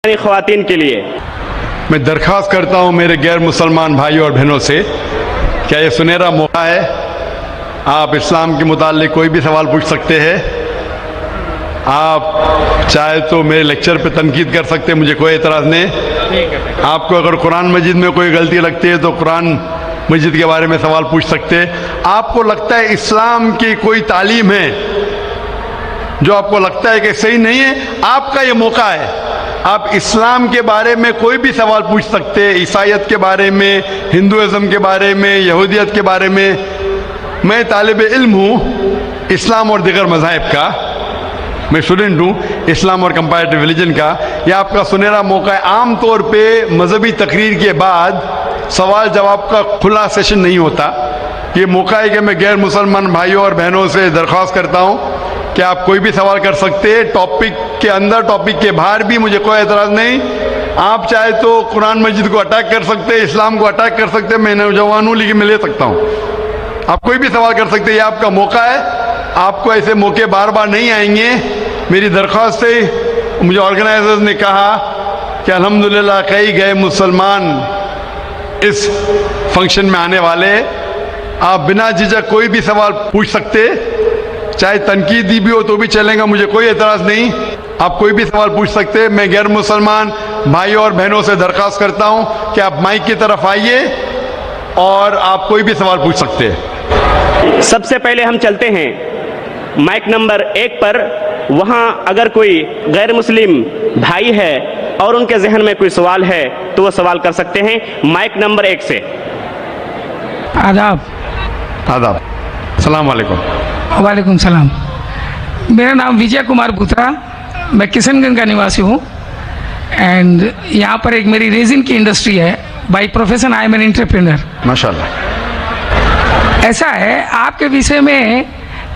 ख्वातीन के लिए मैं दरख्वास्त करता हूं मेरे गैर मुसलमान भाइयों और बहनों से, क्या ये सुनहरा मौका है? आप इस्लाम के मुताल्लिक कोई भी सवाल पूछ सकते हैं। आप चाहे तो मेरे लेक्चर पे तनकीद कर सकते हैं, मुझे कोई एतराज़ नहीं। आपको अगर कुरान मजीद में कोई गलती लगती है तो कुरान मजीद के बारे में सवाल पूछ सकते हैं। आपको लगता है इस्लाम की कोई तालीम है जो आपको लगता है कि सही नहीं है, आपका ये मौका है। आप इस्लाम के बारे में कोई भी सवाल पूछ सकते हैं, ईसाईयत के बारे में, हिंदुइज़्म के बारे में, यहूदियत के बारे में। मैं तालिब इल्म हूँ इस्लाम और दीगर मज़ाहिब का, मैं स्टूडेंट हूँ इस्लाम और कंपैरेटिव रिलीजन का। यह आपका सुनहरा मौका है। आम तौर पे मजहबी तकरीर के बाद सवाल जवाब का खुला सेशन नहीं होता। ये मौका है कि मैं गैर मुसलमान भाइयों और बहनों से दरख्वास्त करता हूँ कि आप कोई भी सवाल कर सकते हैं, टॉपिक के अंदर टॉपिक के बाहर भी, मुझे कोई एतराज़ नहीं। आप चाहे तो कुरान मजीद को अटैक कर सकते हैं, इस्लाम को अटैक कर सकते हैं। मैं नौजवान हूँ लेकिन मैं ले सकता हूँ। आप कोई भी सवाल कर सकते हैं, ये आपका मौका है। आपको ऐसे मौके बार बार नहीं आएंगे। मेरी दरख्वास्त है, मुझे ऑर्गेनाइजर्स ने कहा कि अल्हम्दुलिल्लाह कई गए मुसलमान इस फंक्शन में आने वाले। आप बिना झिझक कोई भी सवाल पूछ सकते, चाहे तनकीदी भी हो तो भी चलेगा, मुझे कोई एतराज़ नहीं। आप कोई भी सवाल पूछ सकते हैं। मैं गैर मुसलमान भाइयों और बहनों से दरख्वास्त करता हूं कि आप माइक की तरफ आइए और आप कोई भी सवाल पूछ सकते हैं। सबसे पहले हम चलते हैं माइक नंबर 1 पर। वहां अगर कोई गैर मुस्लिम भाई है और उनके जहन में कोई सवाल है तो वो सवाल कर सकते हैं माइक नंबर 1 से। आदाब। आदाब। अस्सलाम वालेकुम। वालेकुम सलाम। मेरा नाम विजय कुमार बुत्रा, मैं किशनगंज का निवासी हूँ एंड यहाँ पर एक मेरी रेजिन की इंडस्ट्री है। By profession I am an entrepreneur. माशाल्लाह। ऐसा है, आपके विषय में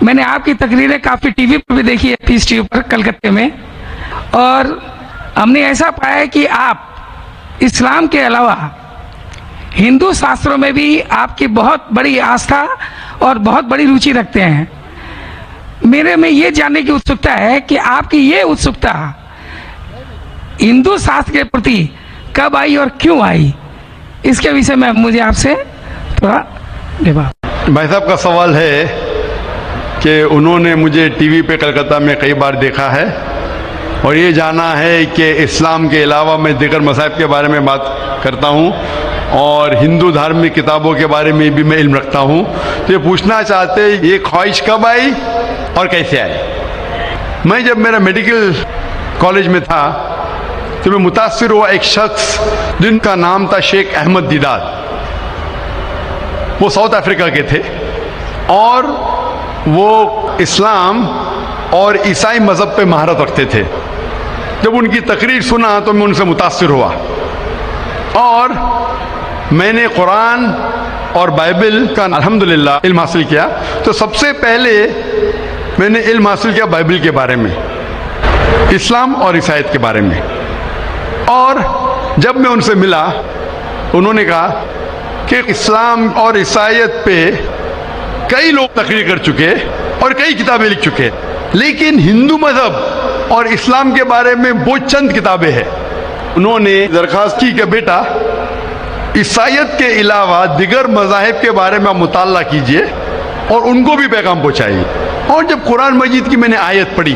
मैंने आपकी तकरीरें काफ़ी टीवी पर भी देखी है, पीस टीवी पर कलकत्ते में, और हमने ऐसा पाया है कि आप इस्लाम के अलावा हिंदू शास्त्रों में भी आपकी बहुत बड़ी आस्था और बहुत बड़ी रुचि रखते हैं। मेरे में ये जानने की उत्सुकता है कि आपकी ये उत्सुकता हिंदू शास्त्र के प्रति कब आई और क्यों आई, इसके विषय में मुझे आपसे थोड़ा जवाब। भाई साहब का सवाल है कि उन्होंने मुझे टीवी पे कलकत्ता में कई बार देखा है और ये जाना है कि इस्लाम के अलावा मैं दीगर मज़ाहिब के बारे में बात करता हूँ और हिंदू धार्मिक किताबों के बारे में भी मैं इल्म रखता हूँ। तो ये पूछना चाहते ये ख्वाहिश कब आई और कैसे आई। मैं जब मेरा मेडिकल कॉलेज में था तो मैं मुतासिर हुआ एक शख्स जिनका नाम था शेख अहमद दीदार। वो साउथ अफ्रीका के थे और वो इस्लाम और ईसाई मज़हब पे महारत रखते थे। जब उनकी तकरीर सुना तो मैं उनसे मुतासिर हुआ और मैंने कुरान और बाइबल का अल्हम्दुलिल्लाह इल्म हासिल किया। तो सबसे पहले मैंने इल्म हासिल किया बाइबल के बारे में, इस्लाम और ईसाईयत के बारे में। और जब मैं उनसे मिला उन्होंने कहा कि इस्लाम और ईसाईयत पे कई लोग तकरीर कर चुके और कई किताबें लिख चुके, लेकिन हिंदू मज़हब और इस्लाम के बारे में वो चंद किताबें हैं। उन्होंने दरख्वास्त की कि बेटा ईसाईयत के अलावा दिगर मज़ाहिब के बारे में आप मुताल्ला कीजिए और उनको भी पैगाम पहुँचाइए। और जब कुरान मजीद की मैंने आयत पढ़ी,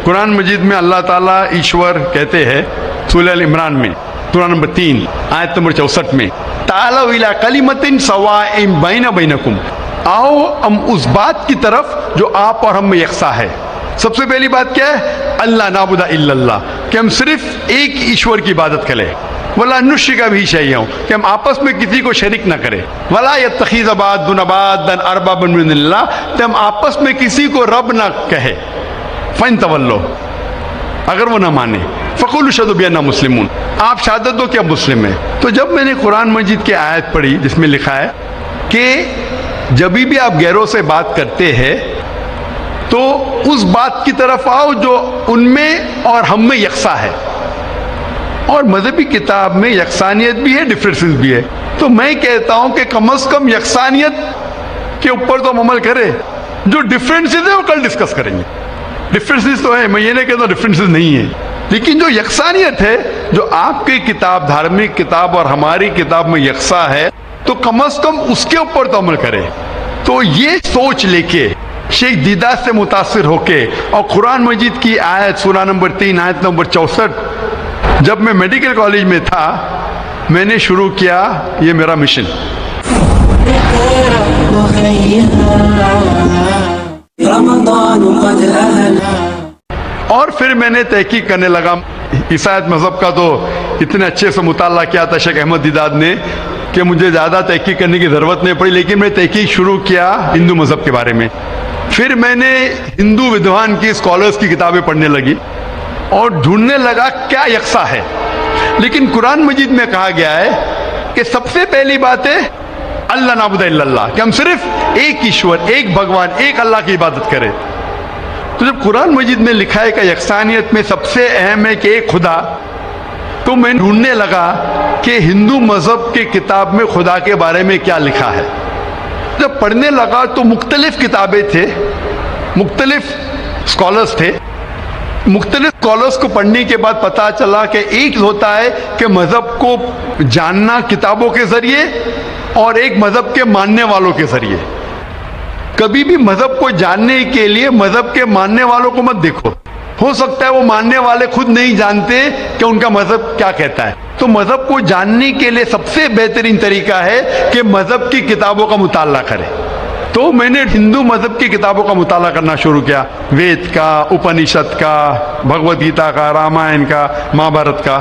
कुरान मजीद में अल्लाह ताला ईश्वर कहते हैं सूरह अल इमरान में सूरह नंबर 3 आयत नंबर 64 में, तालौ इला कलिमतिन सवाइन बैना बैनकुम, आओ हम उस बात की तरफ जो आप और हम में यकसा है। सबसे पहली बात क्या है? अल्लाह नाबुदा इल्लल्लाह, कि हम सिर्फ एक ईश्वर की इबादत करें। वला नुश्रिका भी शैअ, कि हम आपस में किसी को शरीक न करें। वला यत्तखिज़ बादुन बादन अरबाबन मिनल्लाह, कि हम आपस में किसी को रब न कहे। फ़इन तवल्लो, अगर वो ना माने, फ़क़ुलू अशहदु बिअन्ना मुस्लिमून, आप शहादत दो कि आप मुस्लिम हैं। तो जब मैंने कुरान मजीद की आयत पढ़ी जिसमें लिखा है कि जब भी आप गैरों से बात करते हैं तो उस बात की तरफ आओ जो उनमें और हम में यकसा है, और मजहबी किताब में यकसानियत भी है, डिफरेंसेस भी है। तो मैं कहता हूं कि कम से कम यकसानियत के ऊपर तो हम अमल करें, जो डिफरेंसेस है वो कल डिस्कस करेंगे। डिफरेंसेस तो है, मैं ये नहीं कहता डिफरेंसेस नहीं है, लेकिन जो यकसानियत है, जो आपकी किताब, धार्मिक किताब और हमारी किताब में यकसा है, तो कम से कम उसके ऊपर तो अमल करें। तो ये सोच लेके शेख दीदार से मुतासिर होके और कुरान मजीद की आयत सूरा नंबर 3 आयत नंबर 64 जब मैं मेडिकल कॉलेज में था, मैंने शुरू किया ये मेरा मिशन। और फिर मैंने तहकीक करने लगा। ईसाईयत मजहब का तो इतने अच्छे से मुताला किया था शेख अहमद दीदार ने कि मुझे ज़्यादा तहकीक करने की ज़रूरत नहीं पड़ी, लेकिन मैं तहकीक शुरू किया हिंदू मजहब के बारे में। फिर मैंने हिंदू विद्वान की, स्कॉलर्स की किताबें पढ़ने लगी और ढूंढने लगा क्या यकसा है। लेकिन कुरान मजीद में कहा गया है कि सबसे पहली बात है अल्लाह नाबुद इल्लल्लाह, कि हम सिर्फ एक ईश्वर, एक भगवान, एक अल्लाह की इबादत करें। तो जब कुरान मजीद में लिखा है कि यकसानियत में सबसे अहम है कि एक खुदा, तो मैं ढूंढने लगा कि हिंदू मजहब की किताब में खुदा के बारे में क्या लिखा है। जब पढ़ने लगा तो मुख्तलिफ किताबें थे, मुख्तलिफ स्कॉलर्स थे। मुख्तलिफ स्कॉलर्स को पढ़ने के बाद पता चला कि एक होता है कि मजहब को जानना किताबों के जरिए और एक मजहब के मानने वालों के जरिए। कभी भी मजहब को जानने के लिए मजहब के मानने वालों को मत देखो। हो सकता है वो मानने वाले खुद नहीं जानते कि उनका मजहब क्या कहता है। तो मजहब को जानने के लिए सबसे बेहतरीन तरीका है कि मजहब की किताबों का मुताला करें। तो मैंने हिंदू मजहब की किताबों का मुताला करना शुरू किया, वेद का, उपनिषद का, भगवद गीता का, रामायण का, महाभारत का।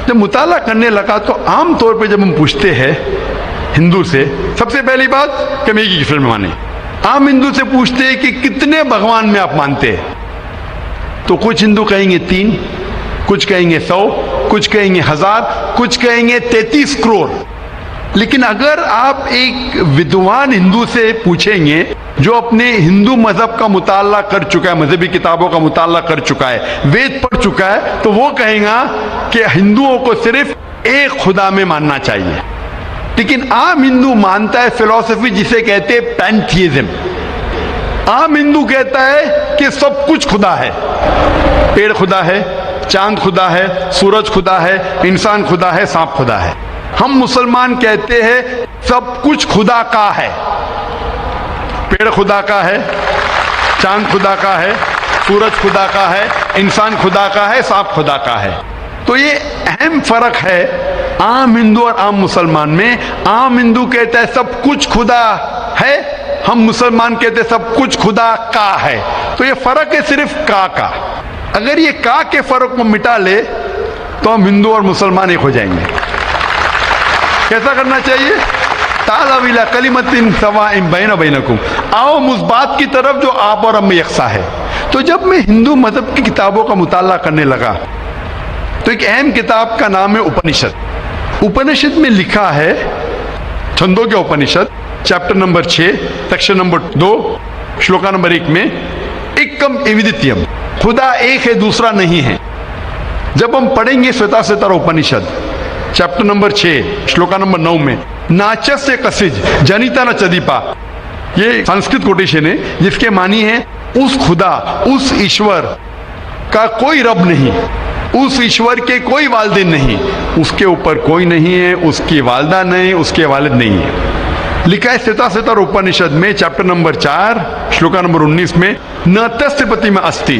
जब मुताला करने लगा तो आम तौर पे जब हम पूछते हैं हिंदू से, सबसे पहली बात कि मैं एक ईश्वर में माने। आम हिंदू से पूछते हैं कि कितने भगवान में आप मानते हैं, तो कुछ हिंदू कहेंगे 3, कुछ कहेंगे 100, कुछ कहेंगे 1000, कुछ कहेंगे 33 करोड़। लेकिन अगर आप एक विद्वान हिंदू से पूछेंगे जो अपने हिंदू मजहब का मुताला कर चुका है, मजहबी किताबों का मुताला कर चुका है, वेद पढ़ चुका है, तो वो कहेगा कि हिंदुओं को सिर्फ एक खुदा में मानना चाहिए। लेकिन आम हिंदू मानता है फिलॉसफी जिसे कहते हैं पैंथीइज्म। आम हिंदू कहता है कि सब कुछ खुदा है, पेड़ खुदा है, चांद खुदा है, सूरज खुदा है, इंसान खुदा है, सांप खुदा है। हम मुसलमान कहते हैं सब कुछ खुदा का है, पेड़ खुदा का है, चांद खुदा का है, सूरज खुदा का है, इंसान खुदा का है, सांप खुदा का है। तो ये अहम फर्क है आम हिंदू और आम मुसलमान में। आम हिंदू कहता है सब कुछ खुदा है, हम मुसलमान कहते हैं सब कुछ खुदा का है। तो ये फर्क है सिर्फ का। अगर ये का के फर्क को मिटा ले तो हम हिंदू और मुसलमान एक हो जाएंगे। कैसा करना चाहिए? तालव इला कलिमतिन सवाइन बैना बैनकुम, आओ उस बात की तरफ जो आप और हम में यकसा है। तो जब मैं हिंदू मजहब की किताबों का मुताला करने लगा तो एक अहम किताब का नाम है उपनिषद। उपनिषद में लिखा है, छंदों के Upanishad, chapter number 6, section number 2, shloka number 1 में एकम एविदित्यम, खुदा एक है दूसरा नहीं है। जब हम पढ़ेंगे श्वेताश्वेतर उपनिषद चैप्टर नंबर 6 श्लोका नंबर 9 में, नाचस्य कसिज जनिता न चदीपा, ये संस्कृत कोटेशन है जिसके मानी है उस खुदा, उस ईश्वर का कोई रब नहीं, उस ईश्वर के कोई वालिदैन नहीं, उसके ऊपर कोई नहीं है, उसकी वालदा नहीं, उसके वालिद नहीं है। लिखा है श्वेताश्वेतर उपनिषद में चैप्टर नंबर 4 श्लोका नंबर 19 में, न तस्य प्रतिमा अस्ति,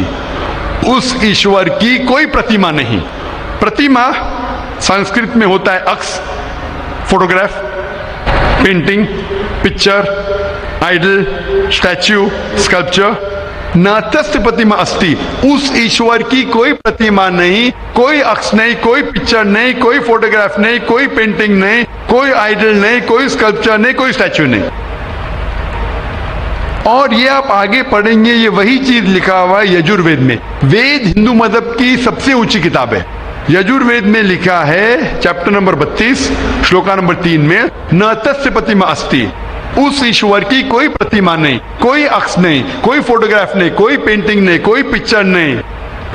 उस ईश्वर की कोई प्रतिमा नहीं। प्रतिमा संस्कृत में होता है अक्स, photograph, painting, picture, idol, statue, sculpture. न तस्य प्रतिमा अस्ति, उस ईश्वर की कोई प्रतिमा नहीं, कोई अक्स नहीं, कोई पिक्चर नहीं, कोई फोटोग्राफ नहीं, कोई पेंटिंग नहीं, कोई आइडल नहीं, कोई स्कल्पचर नहीं, कोई स्टैच्यू नहीं। और ये आप आगे पढ़ेंगे, ये वही चीज लिखा हुआ है यजुर्वेद में। वेद हिंदू मजहब की सबसे ऊंची किताब है। यजुर्वेद में लिखा है चैप्टर नंबर 32 श्लोका नंबर 3 में, न तस्य प्रतिमा अस्ति, उस ईश्वर की कोई प्रतिमा नहीं, कोई अक्स नहीं, कोई फोटोग्राफ नहीं, कोई पेंटिंग नहीं, कोई पिक्चर नहीं,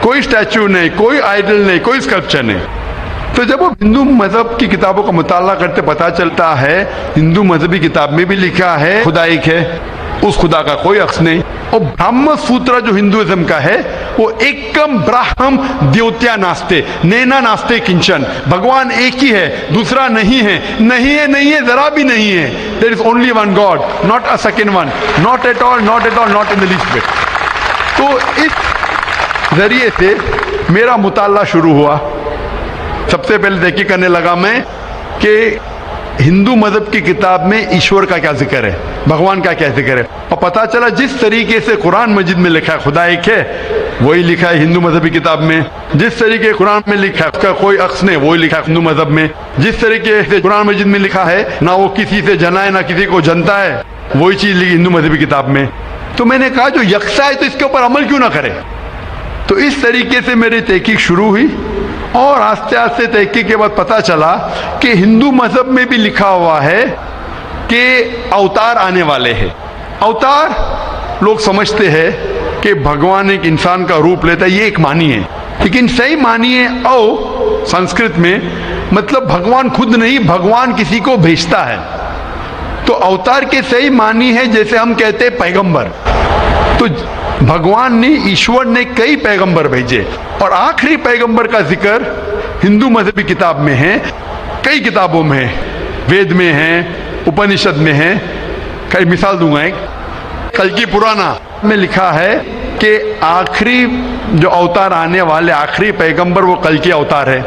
कोई स्टैच्यू नहीं, कोई आइडल नहीं, कोई स्कल्पचर नहीं। तो जब आप हिंदू मजहब की किताबों का मुताला करते पता चलता है हिंदू मजहबी किताब में भी लिखा है खुदा एक है, उस खुदा का कोई अक्स नहीं। और ब्राह्म सूत्र जो हिंदुइज्म का है वो एकम ब्राह्म द्योत्या नास्ते नैना नास्ते किंचन। भगवान एक ही है, दूसरा नहीं है, नहीं है, नहीं है, जरा भी नहीं है। There is only one god, not a second one, not at all, not at all, not in the least bit. तो इस जरिए से मेरा मुताला शुरू हुआ। सबसे पहले तहकीक करने लगा मैं कि हिंदू मजहब की किताब में ईश्वर का क्या जिक्र है, भगवान का क्या जिक्र है। और पता चला जिस तरीके से कुरान मजिद में लिखा है खुदा एक है, वही लिखा है हिंदू मजहबी किताब में। जिस तरीके कुरान में लिखा है उसका कोई अक्स नहीं, वही लिखा है हिंदू मजहब में। जिस तरीके से कुरान मजिद में लिखा है ना वो किसी से जना है ना किसी को जनता है, वही चीज लिखी हिंदू मजहबी किताब में। तो मैंने कहा जो यकसा है तो इसके ऊपर अमल क्यों ना करे। तो इस तरीके से मेरी तहकीक शुरू हुई और आस्ते आस्ते तहकीक के बाद पता चला कि हिंदू मजहब में भी लिखा हुआ है कि अवतार आने वाले हैं। अवतार लोग समझते हैं कि भगवान एक इंसान का रूप लेता है, ये एक मानी है, लेकिन सही मानी है औ संस्कृत में मतलब भगवान खुद नहीं, भगवान किसी को भेजता है। तो अवतार के सही मानी है जैसे हम कहते हैं पैगंबर। तो भगवान ने, ईश्वर ने कई पैगंबर भेजे और आखिरी पैगंबर का जिक्र हिंदू मजहबी किताब में है, कई किताबों में है, वेद में है, उपनिषद में है। कई मिसाल दूंगा एक, कल्कि पुराना में लिखा है कि आखिरी जो अवतार आने वाले आखिरी पैगंबर वो कल्कि अवतार है।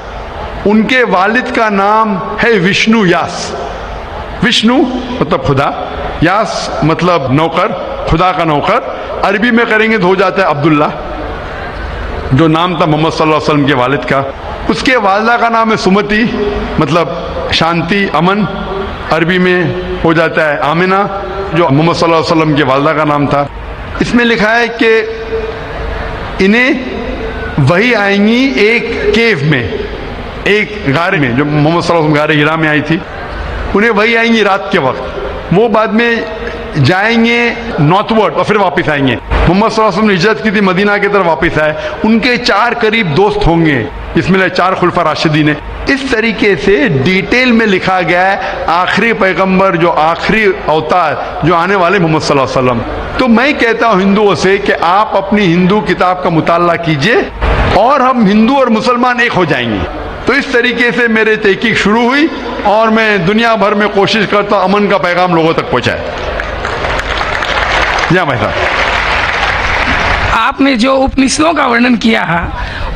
उनके वालिद का नाम है विष्णु यास। विष्णु मतलब खुदा, यास मतलब नौकर, खुदा का नौकर। अरबी में करेंगे तो हो जाता है अब्दुल्ला, जो नाम था मोहम्मद सल्लल्लाहु अलैहि वसल्लम के वालिद का। उसके वालिदा का नाम है सुमति, मतलब शांति, अमन। अरबी में हो जाता है आमिना, जो मोहम्मद सल्लल्लाहु अलैहि वसल्लम के वालिदा का नाम था। इसमें लिखा है कि इन्हें वही आएंगी एक केव में, एक गारे में, जो मोहम्मद सल्लल्लाहु अलैहि वसल्लम गारे हिरा में आई थी। उन्हें वही आएंगी रात के वक्त। वो बाद में जाएंगे नॉर्थवर्ड और फिर वापस आएंगे। मोहम्मद सल्लल्लाहु अलैहि वसल्लम ने हिजरत की थी, मदीना की तरफ वापस आए। उनके 4 करीब दोस्त होंगे, इसमें 4 खुलफा राशिदीन है। इस तरीके से डिटेल में लिखा गया है आखिरी पैगंबर, जो आखिरी अवतार जो आने वाले मोहम्मद सल्लल्लाहु अलैहि वसल्लम। तो मैं कहता हूँ हिंदुओं से कि आप अपनी हिंदू किताब का मुताला कीजिए और हम हिंदू और मुसलमान एक हो जाएंगे। तो इस तरीके से मेरी तहकीक शुरू हुई और मैं दुनिया भर में कोशिश करता हूँ अमन का पैगाम लोगों तक पहुँचाए। या भाई साहब, आपने जो उपनिषदों का वर्णन किया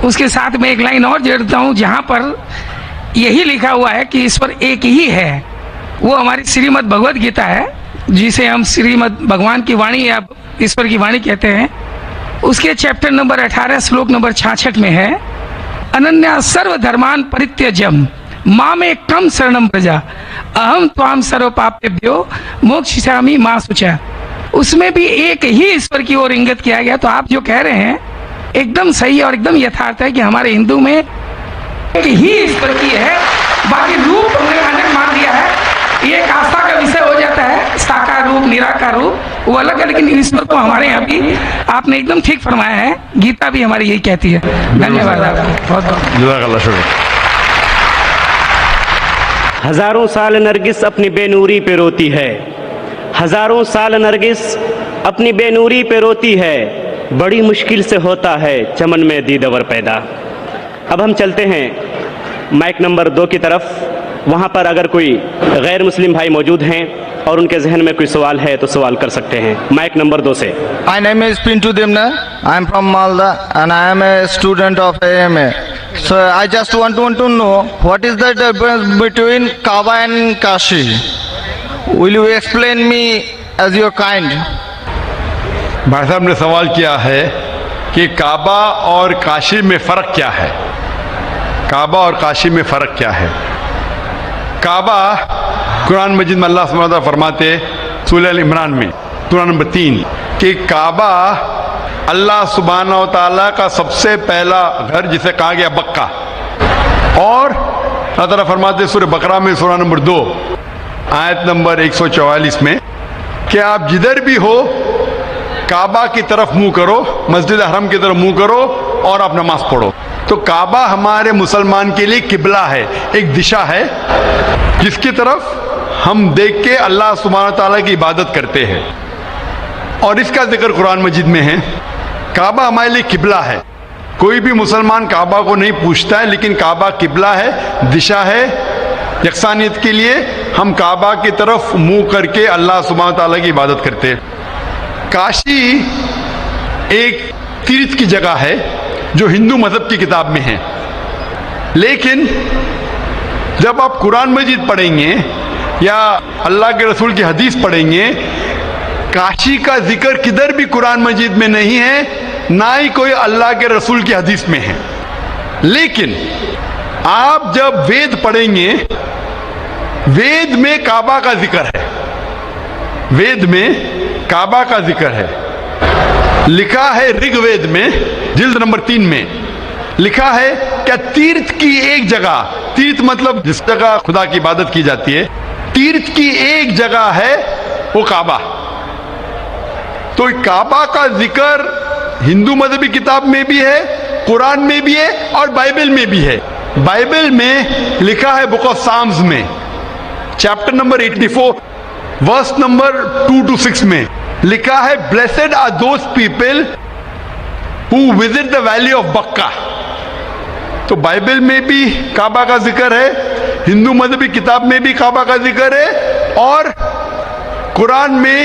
उसके साथ में एक लाइन और जोड़ता हूँ, जहाँ पर यही लिखा हुआ है कि ईश्वर एक ही है। वो हमारी श्रीमद् भगवद गीता है, जिसे हम श्रीमद् भगवान की वाणी या ईश्वर की वाणी कहते हैं। उसके चैप्टर नंबर 18 श्लोक नंबर 66 में है, अनन्या सर्व धर्मान परित्यज्यम मामे कम शरणम प्रजा अहम त्वाम सर्व पापेभ्यो मोक्षयिष्यामि मा शुचा। उसमें भी एक ही ईश्वर की ओर इंगित किया गया। तो आप जो कह रहे हैं एकदम सही और एकदम यथार्थ है कि हमारे हिंदू में एक ही ईश्वर की है, बाकी रूप हमने अनेक मान दिया है। ये एक आस्था का विषय हो जाता है, साकार रूप निराकार रूप वो अलग है, लेकिन ईश्वर को हमारे यहाँ भी आपने एकदम ठीक फरमाया है। गीता भी हमारी यही कहती है। धन्यवाद आपका बहुत बहुत। जज़ाकल्लाह शुक्र। हजारों साल नरगिस अपनी बेनूरी पे रोती है, हजारों साल नरगिस अपनी बेनूरी पे रोती है, बड़ी मुश्किल से होता है चमन में दीदवर पैदा। अब हम चलते हैं माइक नंबर 2 की तरफ। वहाँ पर अगर कोई गैर मुस्लिम भाई मौजूद हैं और उनके जहन में कोई सवाल है तो सवाल कर सकते हैं। माइक नंबर 2 से। My name is Pintu Demna. I am from Malda and I am a student of AMA. So I just want to know what is the difference between Kaaba and Kashi. Will you explain me as your kind? भाई साहब ने सवाल किया है कि काबा और काशी में फ़र्क क्या है। काबा और काशी में फ़र्क क्या है। काबा कुरान मजीद में अल्लाह सुब्हानहू व तआला फरमाते सूरह अल इमरान में सूरह नंबर 3 कि काबा अल्लाह सुब्हानहू व तआला का सबसे पहला घर, जिसे कहा गया बक्का। और अल्लाह ताला फरमाते सूरह बकरा में सूरह नंबर 2 आयत नंबर 144 में कि आप जिधर भी हो काबा की तरफ मुंह करो, मस्जिद हरम की तरफ मुंह करो और आप नमाज पढ़ो। तो काबा हमारे मुसलमान के लिए किबला है, एक दिशा है जिसकी तरफ हम देख के अल्लाह सुब्हानहू व तआला की इबादत करते हैं। और इसका जिक्र कुरान मजीद में है काबा हमारे लिए किबला है। कोई भी मुसलमान काबा को नहीं पूछता है, लेकिन काबा किबला है, दिशा है यकसानियत के लिए। हम काबा की तरफ मुंह करके अल्लाह सुब्हानहू तआला की इबादत करते हैं। काशी एक तीर्थ की जगह है जो हिंदू मजहब की किताब में है, लेकिन जब आप कुरान मजीद पढ़ेंगे या अल्लाह के रसूल की हदीस पढ़ेंगे, काशी का जिक्र किधर भी कुरान मजीद में नहीं है, ना ही कोई अल्लाह के रसूल की हदीस में है। लेकिन आप जब वेद पढ़ेंगे, वेद में काबा का जिक्र है, वेद में काबा का जिक्र है। लिखा है ऋग्वेद में जिल्द नंबर 3 में लिखा है क्या तीर्थ की एक जगह, तीर्थ मतलब जिस जगह खुदा की इबादत की जाती है, तीर्थ की एक जगह है वो काबा। तो काबा का जिक्र हिंदू मजहबी किताब में भी है, कुरान में भी है और बाइबल में भी है। बाइबल में लिखा है बुक ऑफ साम्स में chapter number 84 verse number 2 to 6 में लिखा है, blessed are those people who visit the valley of Baca. तो बाइबल में भी काबा का जिक्र है, हिंदू मजहबी किताब में भी काबा का जिक्र है और कुरान में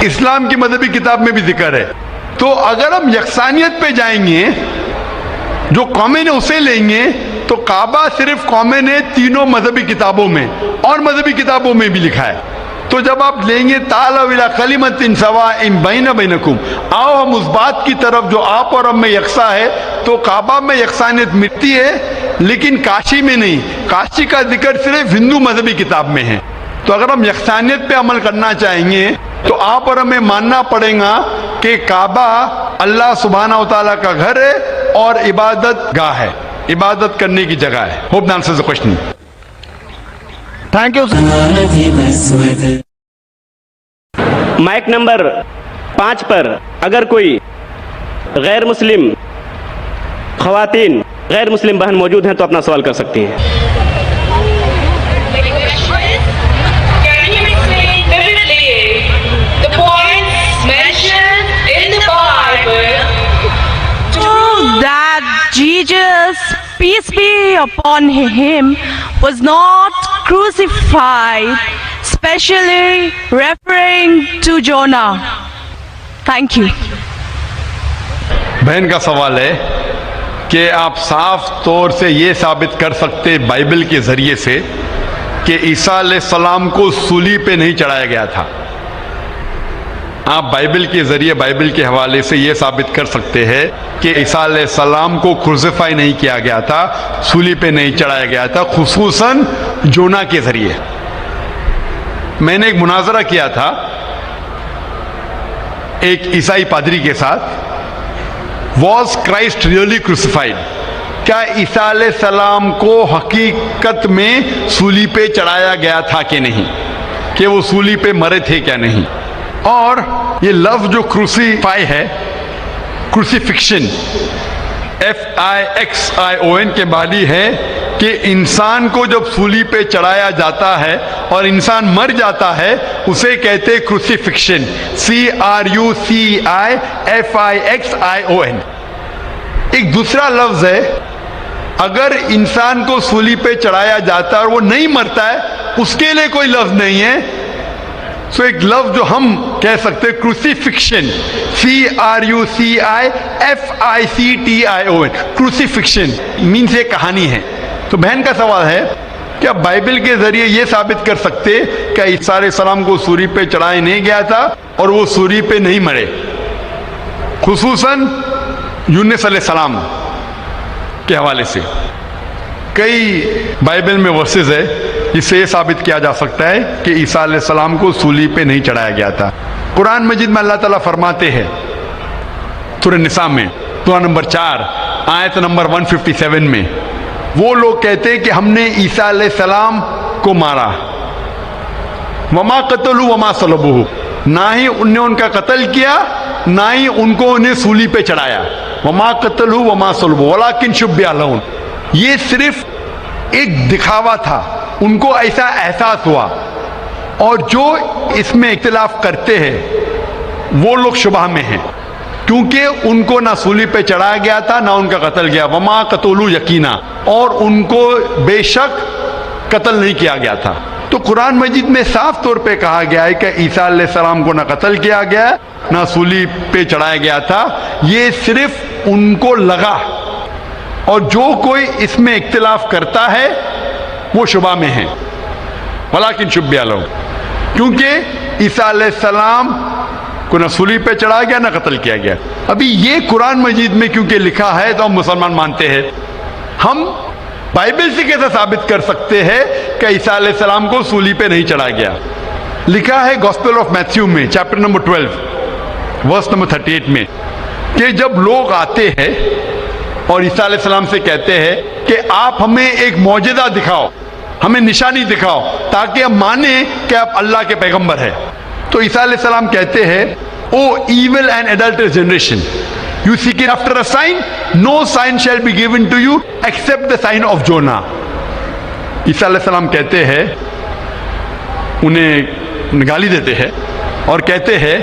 इस्लाम की मजहबी किताब में भी जिक्र है। तो अगर हम यकसानियत पे जाएंगे, जो कॉमन है उसे लेंगे, तो काबा सिर्फ कॉमन है तीनों मजहबी किताबों में और मजहबी किताबों में भी लिखा है। तो जब आप लेंगे तालव इला कलिमतिन सवाइन बैना बैनकुम, आओ हम उस बात की तरफ जो आप और हम में यकसा है, तो काबा में यकसानियत मिलती है, लेकिन काशी में नहीं। काशी का जिक्र सिर्फ हिंदू मजहबी किताब में है। तो अगर हम यकसानियत पे अमल करना चाहेंगे तो आप और हमें मानना पड़ेगा कि काबा अल्लाह सुब्हानहू तआला का घर है और इबादत गाह है, इबादत करने की जगह है। Hope that answers the question. Thank you sir. Mic number 5 पर अगर कोई गैर मुस्लिम खवातीन, गैर मुस्लिम बहन मौजूद हैं तो अपना सवाल कर सकती हैं। Can you explain vividly the points mentioned in the Bible that Jesus, peace be upon him, was not crucified, especially referring to Jonah? Thank you. बहन का सवाल है कि आप साफ तौर से ये साबित कर सकते बाइबल के जरिए से कि ईसा अलैहिस्सलाम को सूली पे नहीं चढ़ाया गया था। आप बाइबल के जरिए, बाइबल के हवाले से ये साबित कर सकते हैं कि ईसा अलैहिस्सलाम को क्रूसिफाई नहीं किया गया था, सूली पे नहीं चढ़ाया गया था, खुसूसन जोना के जरिए। मैंने एक मुनाजरा किया था एक ईसाई पादरी के साथ, वॉज क्राइस्ट रियली क्रूसिफाइड? क्या ईसा अलैहिस्सलाम को हकीकत में सूली पे चढ़ाया गया था कि नहीं, कि वो सूली पे मरे थे क्या नहीं? और ये लफ्ज जो क्रूसीफाई है, क्रूसीफिक्शन FIXION के बाली है कि इंसान को जब सूली पे चढ़ाया जाता है और इंसान मर जाता है उसे कहते हैं क्रूसीफिक्शन, CRUCIFIXION। एक दूसरा लफ्ज है, अगर इंसान को सूली पे चढ़ाया जाता है और वो नहीं मरता है, उसके लिए कोई लफ्ज नहीं है। सो एक लफ्ज जो हम कह सकते हैं क्रूसीफिक्शन, CRUCIFICTION, क्रूसीफिक्शन मीन्स ये कहानी है। तो बहन का सवाल है, क्या बाइबल के जरिए ये साबित कर सकते क्या ईसा अलैहिस्सलाम को सूली पे चढ़ाया नहीं गया था और वो सूली पे नहीं मरे? खुसूसन यूनुस अलैहिस्सलाम के हवाले से कई बाइबल में वर्सेस है जिससे ये साबित किया जा सकता है कि ईसा अलैहिस्सलाम को सूली पे नहीं चढ़ाया गया था। कुरान मजीद में अल्लाह ताला फरमाते हैं सूरह निसा में सूरह नंबर 4 आयत नंबर 157 में, वो लोग कहते हैं कि हमने ईसा अलैहिस्सलाम को मारा, वमा कतलू वमा सलबुहु, ना ही उनने उनका कत्ल किया ना ही उनको उन्हें सूली पे चढ़ाया। वमा कतलू वमा सलबुहु वलाकिन शुब्बिहा लहुम, ये सिर्फ एक दिखावा था, उनको ऐसा एहसास हुआ। और जो इसमें इख्तिलाफ करते हैं वो लोग शुबह में हैं। क्योंकि उनको ना सूली पे चढ़ाया गया था ना उनका कत्ल किया, वमा कतलू यकीना, और उनको बेशक कत्ल नहीं किया गया था। तो कुरान मजीद में साफ तौर पे कहा गया है कि ईसा अलैहिस्सलाम को ना कत्ल किया गया ना सूली पे चढ़ाया गया था, ये सिर्फ उनको लगा। और जो कोई इसमें इख्तिलाफ करता है वो शुबा में है, वलाकिन शुब्बिया लोग, क्योंकि ईसा अलैहिस्सलाम को न सूली पे चढ़ाया गया ना कत्ल किया गया। अभी ये कुरान मजीद में क्योंकि लिखा है तो हम मुसलमान मानते हैं। हम बाइबल से कैसे साबित कर सकते हैं कि ईसा अलैहिस्सलाम को सूली पे नहीं चढ़ाया गया? लिखा है गॉस्पेल ऑफ मैथ्यू में चैप्टर नंबर 12 वर्स नंबर 38 में कि जब लोग आते हैं और ईसा अलैहिस्सलाम से कहते हैं कि आप हमें एक मौजज़ा दिखाओ, हमें निशानी दिखाओ ताकि हम माने कि आप अल्लाह के पैगंबर हैं, तो ईसा अलैहिस्सलाम कहते हैं, ओ evil and adulterous generation, you seek after a sign, no sign shall be given to you except the sign of Jonah। ईसा अलैहिस्सलाम कहते हैं, उन्हें गाली देते हैं और कहते हैं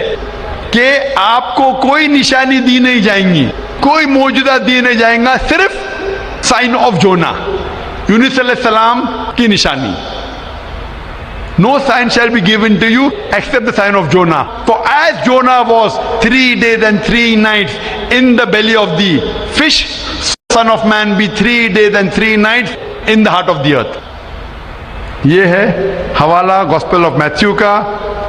कि आपको कोई निशानी दी नहीं जाएंगी, कोई मौजूदा दिए नहीं जाएगा, सिर्फ साइन ऑफ जोना, यूनुस अलैहिस्सलाम की निशानी। No sign shall be given to you except the sign of Jonah. For as Jonah was 3 days and 3 nights in the belly of the fish, Son of Man be 3 days and 3 nights in the heart of the earth। ये है हवाला gospel of Matthew का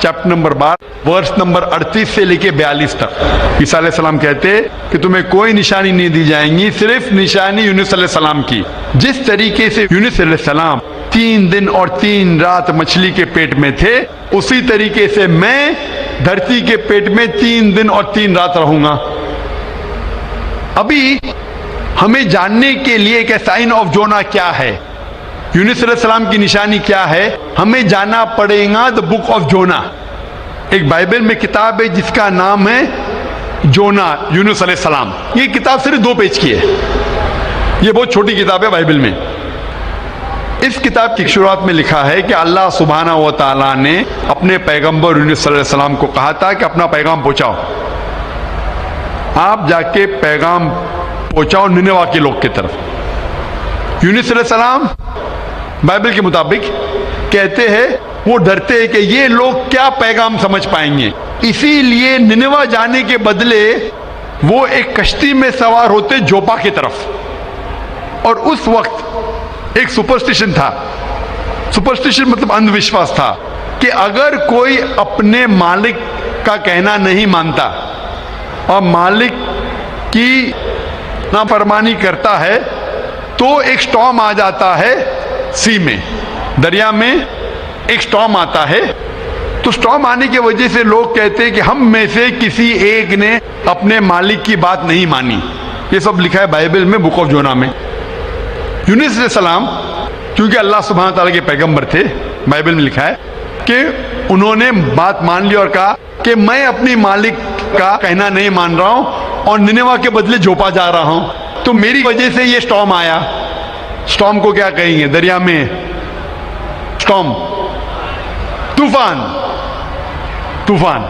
chapter number 12 verse number 38 से लेके 42 तक। ईसा अलैहिस्सलाम कहते कि तुम्हें कोई निशानी नहीं दी जाएंगी, सिर्फ निशानी यूनुस अलैहिस्सलाम की। जिस तरीके से यूनुस अलैहिस्सलाम 3 दिन और 3 रात मछली के पेट में थे, उसी तरीके से मैं धरती के पेट में 3 दिन और 3 रात रहूंगा। अभी हमें जानने के लिए कि साइन ऑफ जोना क्या है, यूनुस अलैहिस्सलाम की निशानी क्या है, हमें जाना पड़ेगा द बुक ऑफ जोना। एक बाइबल में किताब है जिसका नाम है जोना यूनुस अलैहिस्सलाम। ये किताब सिर्फ 2 पेज की है, ये बहुत छोटी किताब है बाइबल में। इस किताब की शुरुआत में लिखा है कि अल्लाह सुब्हाना व तआला ने अपने पैगंबर यूनुस अलैहिस्सलाम को कहा था कि अपना पैगाम पहुंचाओ, आप जाके पैगाम पहुंचाओ निनेवा के लोग की तरफ। यूनुस अलैहिस्सलाम बाइबल के मुताबिक कहते हैं वो डरते हैं कि ये लोग क्या पैगाम समझ पाएंगे, इसीलिए निनेवा जाने के बदले वो एक कश्ती में सवार होते जोपा की तरफ। और उस वक्त एक सुपरस्टिशन था, सुपरस्टिशन मतलब अंधविश्वास था कि अगर कोई अपने मालिक का कहना नहीं मानता और मालिक की नाफरमानी करता है तो एक स्टॉर्म आ जाता है, सी में, दरिया में एक स्टॉर्म आता है। तो स्टॉर्म आने की वजह से लोग कहते हैं कि हम में से किसी एक ने अपने मालिक की बात नहीं मानी। ये सब लिखा है बाइबल में बुक ऑफ जोना में। यूनुस अलैहिस्सलाम क्योंकि अल्लाह सुब्हानहू तआला के पैगंबर थे, बाइबल में लिखा है कि उन्होंने बात मान ली और कहा कि मैं अपनी मालिक का कहना नहीं मान रहा हूं और निनेवा के बदले जोपा जा रहा हूं, तो मेरी वजह से ये स्टॉर्म आया। स्टॉर्म को क्या कहेंगे दरिया में? स्टॉर्म, तूफान। तूफान,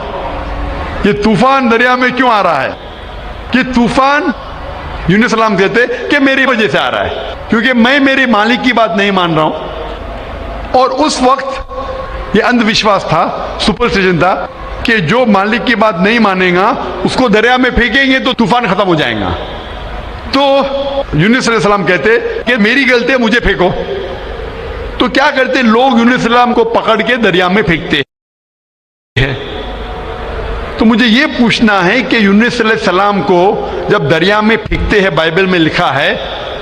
ये तूफान दरिया में क्यों आ रहा है? कि तूफान यूनुस अलैहिस्सलाम कहते कि मेरी वजह से आ रहा है, क्योंकि मैं मेरे मालिक की बात नहीं मान रहा हूं। और उस वक्त ये अंधविश्वास था, सुपरस्टिशन था कि जो मालिक की बात नहीं मानेगा उसको दरिया में फेंकेंगे तो तूफान खत्म हो जाएगा। तो यूनुस अलैहिस्सलाम कहते कि मेरी गलती है, मुझे फेंको। तो क्या करते लोग? यूनुस अलैहिस्सलाम को पकड़ के दरिया में फेंकते हैं। तो मुझे ये पूछना है कि यूनुस अलैहिस्सलाम को जब दरिया में फेंकते हैं, बाइबल में लिखा है,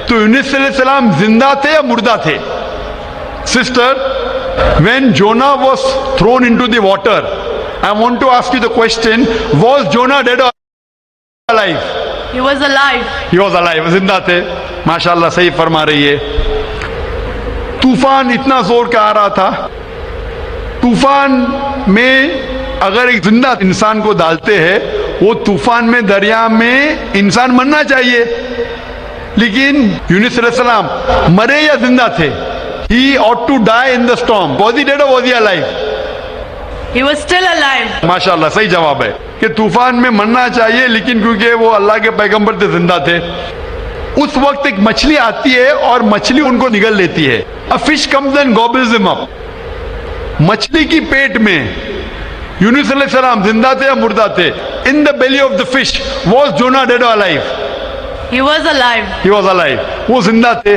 तो यूनुस अलैहिस्सलाम जिंदा थे या मुर्दा थे? Sister, when Jonah was thrown into the water, I want to ask you the question, was Jonah dead और alive? He was alive. He was alive, जिंदा थे। माशाल्लाह, सही फरमा रही है। तूफान इतना जोर का आ रहा था, तूफान में अगर एक जिंदा इंसान को डालते हैं, वो तूफान में दरिया में इंसान मरना चाहिए, लेकिन यूनुस अलैहिस्सलाम मरे या जिंदा थे? He ought to die in the storm. Was he dead or was he alive? He was still alive. माशाल्लाह, सही जवाब है कि तूफान में मरना चाहिए, लेकिन क्योंकि वो अल्लाह के पैगंबर थे, जिंदा थे। उस वक्त एक मछली आती है और मछली उनको निगल लेती है। A fish comes and gobbles him up. मछली की पेट में यूनुस अलैहिस्सलाम जिंदा थे या मुर्दा थे? In the belly of the fish was Jonah dead और alive? He was alive. He was alive, वो जिंदा थे।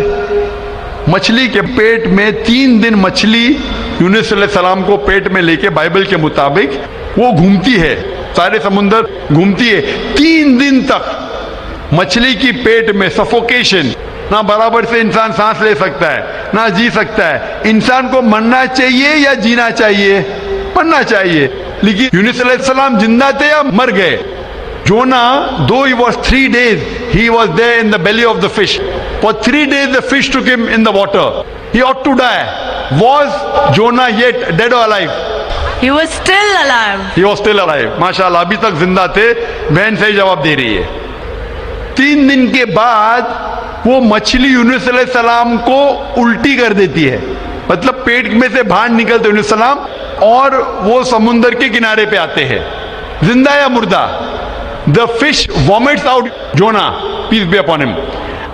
मछली के पेट में 3 दिन मछली यूनुस अलैहिस्सलाम को पेट में लेके बाइबल के मुताबिक वो घूमती है, सारे समुंदर घूमती है 3 दिन तक। मछली की पेट में सफोकेशन, ना बराबर से इंसान सांस ले सकता है, ना जी सकता है। इंसान को मरना चाहिए या जीना चाहिए? मरना चाहिए। लेकिन यूनुस अलैहिस्सलाम जिंदा थे या मर गए? Jonah, though he was 3 days, he was there in the belly of the fish. For 3 days the fish took him in the water. He ought to die. Was Jonah yet dead or alive? He was still alive. He was still alive. माशाल्लाह, अभी तक जिंदा थे। बहन सही जवाब दे रही है। 3 दिन के बाद वो मछली यूनुस अलैहिस्सलाम को उल्टी कर देती है, मतलब पेट में से बाहर निकलते यूनुस अलैहिस्सलाम और वो समुंदर के किनारे पे आते हैं। जिंदा या मुर्दा? The fish vomits out Jonah, peace be upon him,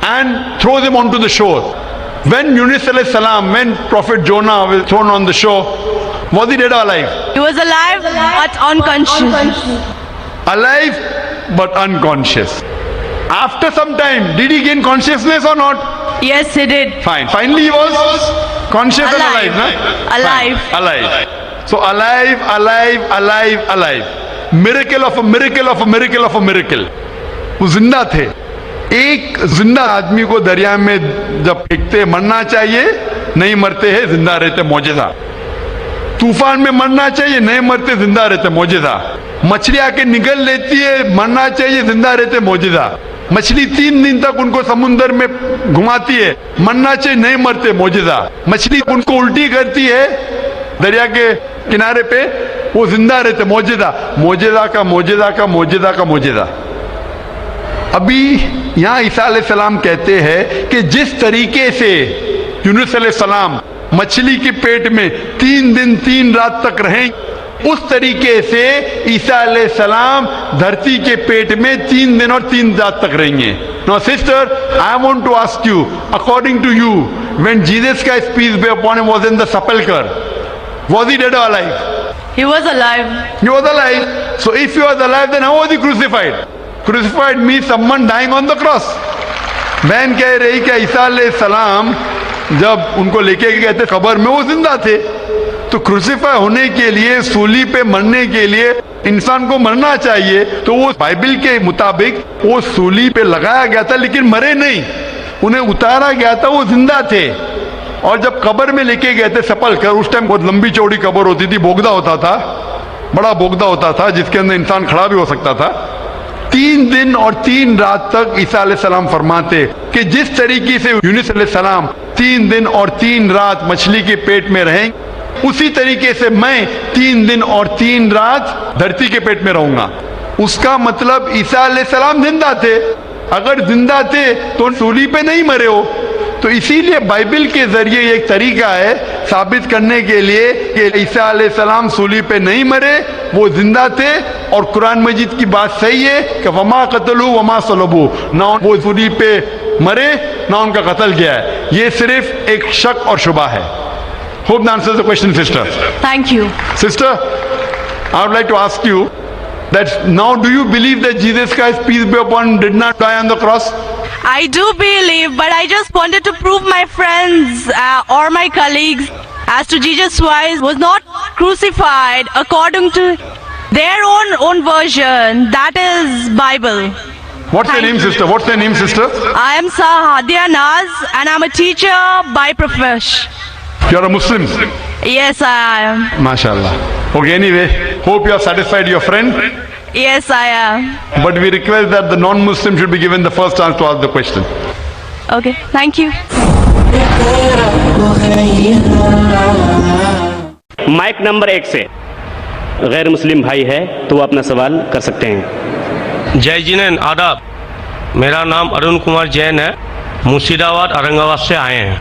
and throws him onto the shore. When Yunus alayhi salam, when Prophet Jonah was thrown on the shore, was he dead or alive? He was alive but unconscious. Alive but unconscious. After some time, did he gain consciousness or not? Yes, he did. Fine. Finally, he was conscious and alive, Alive. na? Alive. Fine. Alive. So alive, alive, alive, alive. Miracle of a miracle of a miracle of a miracle. वो जिंदा थे। एक जिंदा आदमी को दरिया में जब फेंकते, मरना चाहिए, नहीं मरते हैं, जिंदा रहते, मौजज़ा। तूफान में मरना चाहिए, नहीं मरते, जिंदा रहते, मौजज़ा। मछली आके निगल लेती है, मरना चाहिए, जिंदा रहते, मौजज़ा। मछली 3 दिन तक उनको समुंदर में घुमाती है, मरना चाहिए, नहीं मरते, मौजज़ा। मछली उनको उल्टी करती है दरिया के किनारे पे, वो जिंदा रहते, मौजज़ा। मौजज़ा का मौजज़ा का मौजज़ा का मौजज़ा। अभी यहाँ ईसा अलैहिस्सलाम कहते हैं कि जिस तरीके से यूनुस अलैहिस्सलाम मछली के पेट में 3 दिन 3 रात तक रहें, उस तरीके से ईसा अलैहिस्सलाम धरती के पेट में 3 दिन और 3 रात तक रहेंगे। Now sister, I want to ask you, according to you, when Jesus Christ, peace be upon him, was in the sepulcher, was he dead or alive? He was alive. He was alive. So if he was alive, then how was he crucified? Crucified means someone dying on the cross. बहन कह रही कि ईसा अलैहिस्सलाम जब उनको लेके गए थे कब्र में, वो जिंदा थे। तो क्रूसिफाई होने के लिए, सूली पे मरने के लिए इंसान को मरना चाहिए। तो वो बाइबल के मुताबिक वो सूली पे लगाया गया था, लेकिन मरे नहीं, उन्हें उतारा गया था, वो जिंदा थे। और जब कब्र में लेके गए थे सेपल्कर, उस टाइम बहुत लंबी चौड़ी कब्र होती थी, बोगदा होता था, बड़ा बोगदा होता था जिसके अंदर इंसान खड़ा भी हो सकता था। 3 दिन और 3 रात तक ईसा अलैहिस्सलाम फरमाते कि जिस तरीके से यूनुस अलैहिस्सलाम 3 दिन और 3 रात मछली के पेट में रहें, उसी तरीके से मैं 3 दिन और 3 रात धरती के पेट में रहूंगा। उसका मतलब ईसा अलैहिस्सलाम जिंदा थे। अगर जिंदा थे तो सूली पे नहीं मरे हो। तो इसीलिए बाइबल के जरिए एक तरीका है साबित करने के लिए कि ईसा अलैहिस्सलाम सूली पे नहीं मरे, वो जिंदा थे। और कुरान मजीद की बात सही है कि वमा कतलू वमा सलबू, ना वो सूली पे मरे ना उनका कत्ल किया है। ये सिर्फ एक शक और शुबा है। Hope that answers the question sister. Thank you. Sister, I would like to ask you that now do you believe that Jesus Christ, peace be upon him, did not die on the cross? I do believe, but I just wanted to prove my friends or my colleagues as to Jesus Christ was not crucified according to their own version. That is Bible. What's your name, sister? What's your name, sister? I am Sahadia Naz and I'm a teacher by profession. You're a Muslim. Yes, I am. MashaAllah. Okay, anyway, hope you have satisfied your friend. Yes, I am. But we request that the non-Muslim should be given the first chance to ask the question. Okay, thank you. Mic number 1 से गैर मुस्लिम भाई है तो वो अपना सवाल कर सकते हैं। जय जिनेन आदाब, मेरा नाम अरुण कुमार जैन है, मुर्शिदाबाद औरंगाबाद से आए हैं।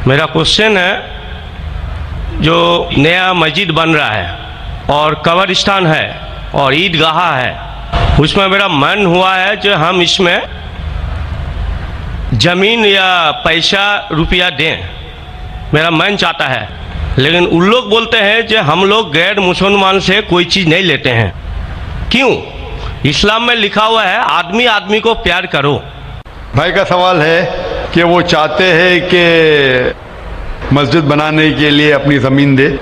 मेरा क्वेश्चन है, जो नया मस्जिद बन रहा है और कब्रिस्तान है और ईदगाह है, उसमें मेरा मन हुआ है जो हम इसमें ज़मीन या पैसा रुपया दें, मेरा मन चाहता है। लेकिन उन लोग बोलते हैं जो हम लोग गैर मुसलमान से कोई चीज़ नहीं लेते हैं। क्यों? इस्लाम में लिखा हुआ है आदमी आदमी को प्यार करो। भाई का सवाल है कि वो चाहते हैं कि मस्जिद बनाने के लिए अपनी ज़मीन दे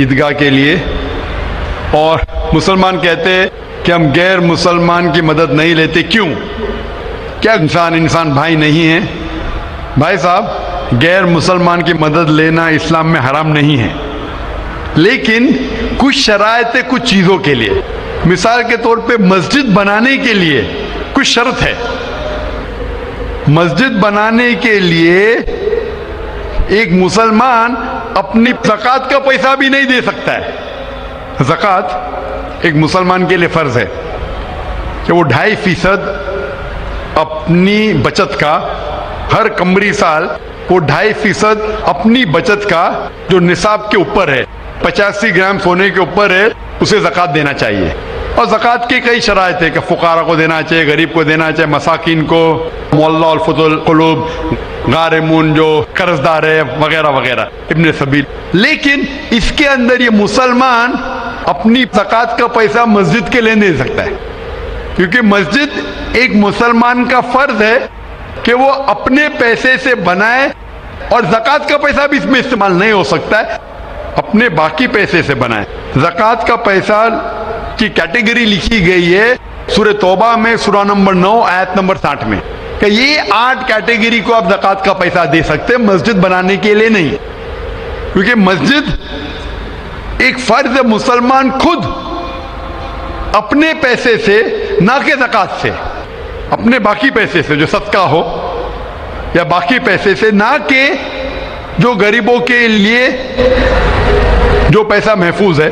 ईदगाह के लिए, और मुसलमान कहते हैं कि हम गैर मुसलमान की मदद नहीं लेते। क्यों? क्या इंसान भाई नहीं है? भाई साहब, गैर मुसलमान की मदद लेना इस्लाम में हराम नहीं है, लेकिन कुछ शराइत है कुछ चीज़ों के लिए। मिसाल के तौर पे मस्जिद बनाने के लिए कुछ शर्त है। मस्जिद बनाने के लिए एक मुसलमान अपनी ज़कात का पैसा भी नहीं दे सकता है। ज़कात एक मुसलमान के लिए फ़र्ज़ है कि वो 2.5% अपनी बचत का, हर कमरी साल वो 2.5% अपनी बचत का जो निसाब के ऊपर है, 85 ग्राम सोने के ऊपर है, उसे ज़कात देना चाहिए। और ज़कात की कई शराइत है कि फ़ुक़ारा को देना चाहिए, गरीब को देना चाहिए, मसाकिन को, मुअल्ला और फुतुल क़ुलूब, गारिमून जो कर्जदार है, वगैरह वगैरह, इब्न सबील। लेकिन इसके अंदर ये मुसलमान अपनी ज़कात का पैसा मस्जिद के लिए नहीं दे सकता है, क्योंकि मस्जिद एक मुसलमान का फ़र्ज है कि वो अपने पैसे से बनाए, और ज़कात का पैसा भी इसमें इस्तेमाल नहीं हो सकता है, अपने बाकी पैसे से बनाए। ज़कात का पैसा की कैटेगरी लिखी गई है सूरह तौबा में, सूरा नंबर 9 आयत नंबर 60 में, कि ये 8 कैटेगरी को आप ज़कात का पैसा दे सकते हैं, मस्जिद बनाने के लिए नहीं, क्योंकि मस्जिद एक फर्ज है। मुसलमान खुद अपने पैसे से, ना कि ज़कात से, अपने बाकी पैसे से जो सदका हो या बाकी पैसे से, ना कि जो गरीबों के लिए जो पैसा महफूज है,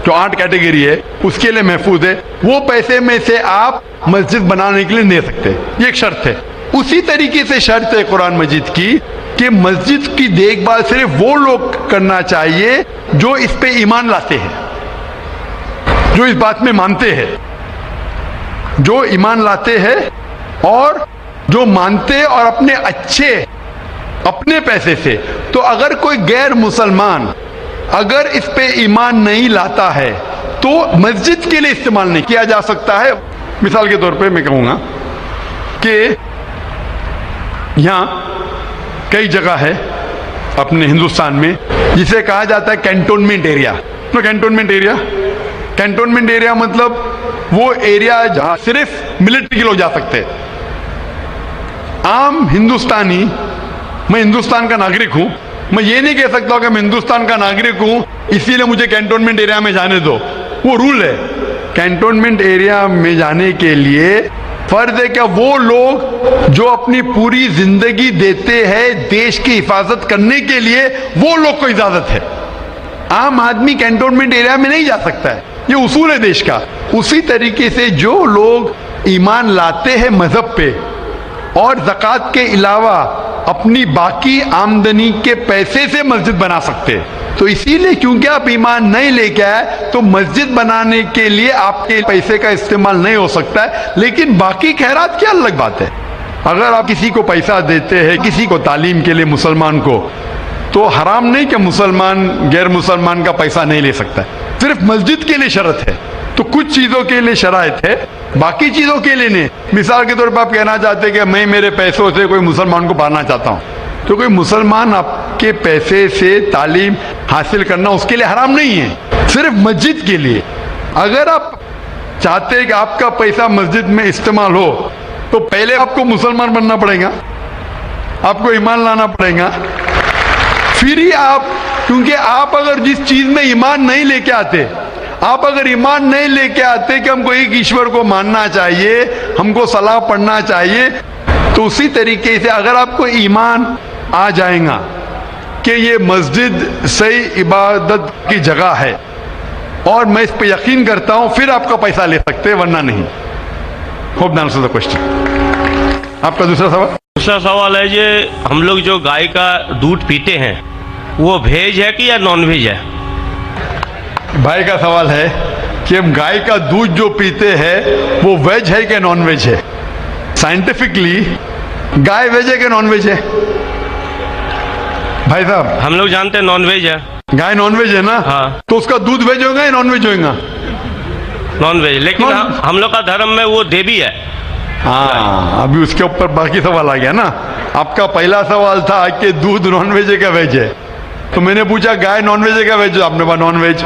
जो 8 कैटेगरी है उसके लिए महफूज है, वो पैसे में से आप मस्जिद बनाने के लिए दे सकते हैं। ये एक शर्त है। उसी तरीके से शर्त है कुरान मजीद की कि मस्जिद की देखभाल सिर्फ वो लोग करना चाहिए जो इस पे ईमान लाते हैं, जो इस बात में मानते हैं, जो ईमान लाते हैं और जो मानते और अपने अच्छे अपने पैसे से। तो अगर कोई गैर मुसलमान अगर इस पे ईमान नहीं लाता है तो मस्जिद के लिए इस्तेमाल नहीं किया जा सकता है। मिसाल के तौर पे मैं कहूँगा कि यहाँ कई जगह है अपने हिंदुस्तान में जिसे कहा जाता है कैंटोनमेंट एरिया। तो कैंटोनमेंट एरिया मतलब वो एरिया जहाँ सिर्फ मिलिट्री के लोग जा सकते हैं। आम हिंदुस्तानी, मैं हिंदुस्तान का नागरिक हूँ, मैं ये नहीं कह सकता कि मैं हिंदुस्तान का नागरिक हूँ इसीलिए मुझे कैंटोनमेंट एरिया में जाने दो। वो रूल है। कैंटोनमेंट एरिया में जाने के लिए फर्ज है क्या वो लोग जो अपनी पूरी जिंदगी देते हैं देश की हिफाजत करने के लिए, वो लोग को इजाजत है। आम आदमी कैंटोनमेंट एरिया में नहीं जा सकता है, ये उसूल है देश का। उसी तरीके से जो लोग ईमान लाते हैं मजहब पे और ज़कात के अलावा अपनी बाकी आमदनी के पैसे से मस्जिद बना सकते हैं। तो इसीलिए क्योंकि आप ईमान नहीं लेके आए तो मस्जिद बनाने के लिए आपके पैसे का इस्तेमाल नहीं हो सकता है। लेकिन बाकी खैरात क्या अलग बात है। अगर आप किसी को पैसा देते हैं, किसी को तालीम के लिए, मुसलमान को, तो हराम नहीं कि मुसलमान गैर मुसलमान का पैसा नहीं ले सकता है। सिर्फ मस्जिद के लिए शर्त है। तो कुछ चीज़ों के लिए शराइत है, बाकी चीज़ों के लिए नहीं। मिसाल के तौर पर आप कहना चाहते हैं कि मैं मेरे पैसों से कोई मुसलमान को पढ़ाना चाहता हूँ, तो कोई मुसलमान आपके पैसे से तालीम हासिल करना उसके लिए हराम नहीं है, सिर्फ मस्जिद के लिए। अगर आप चाहते हैं कि आपका पैसा मस्जिद में इस्तेमाल हो तो पहले आपको मुसलमान बनना पड़ेगा, आपको ईमान लाना पड़ेगा, फिर ही आप, क्योंकि आप अगर जिस चीज़ में ईमान नहीं लेके आते, आप अगर ईमान नहीं लेके आते कि हमको एक ईश्वर को मानना चाहिए, हमको सलाह पढ़ना चाहिए, तो उसी तरीके से अगर आपको ईमान आ जाएगा कि ये मस्जिद सही इबादत की जगह है और मैं इस पे यकीन करता हूँ, फिर आपका पैसा ले सकते हैं, वरना नहीं। Hope that answers the question. आपका दूसरा सवाल है ये हम लोग जो गाय का दूध पीते हैं वो वेज है कि या नॉन वेज है? भाई का सवाल है कि हम गाय का दूध जो पीते हैं वो वेज है कि नॉन वेज है। साइंटिफिकली गाय वेज है कि नॉन वेज है भाई साहब? हम लोग जानते हैं नॉन वेज है। गाय नॉन वेज है ना? हाँ। तो उसका दूध वेज होगा या नॉन वेज होगा? नॉन वेज, लेकिन हम लोग का धर्म में वो देवी है। हाँ, अभी उसके ऊपर बाकी सवाल आ गया ना। आपका पहला सवाल था कि दूध नॉन वेज है क्या वेज है, तो मैंने पूछा गाय नॉन वेज है क्या वेज है, आपने कहा नॉन वेज,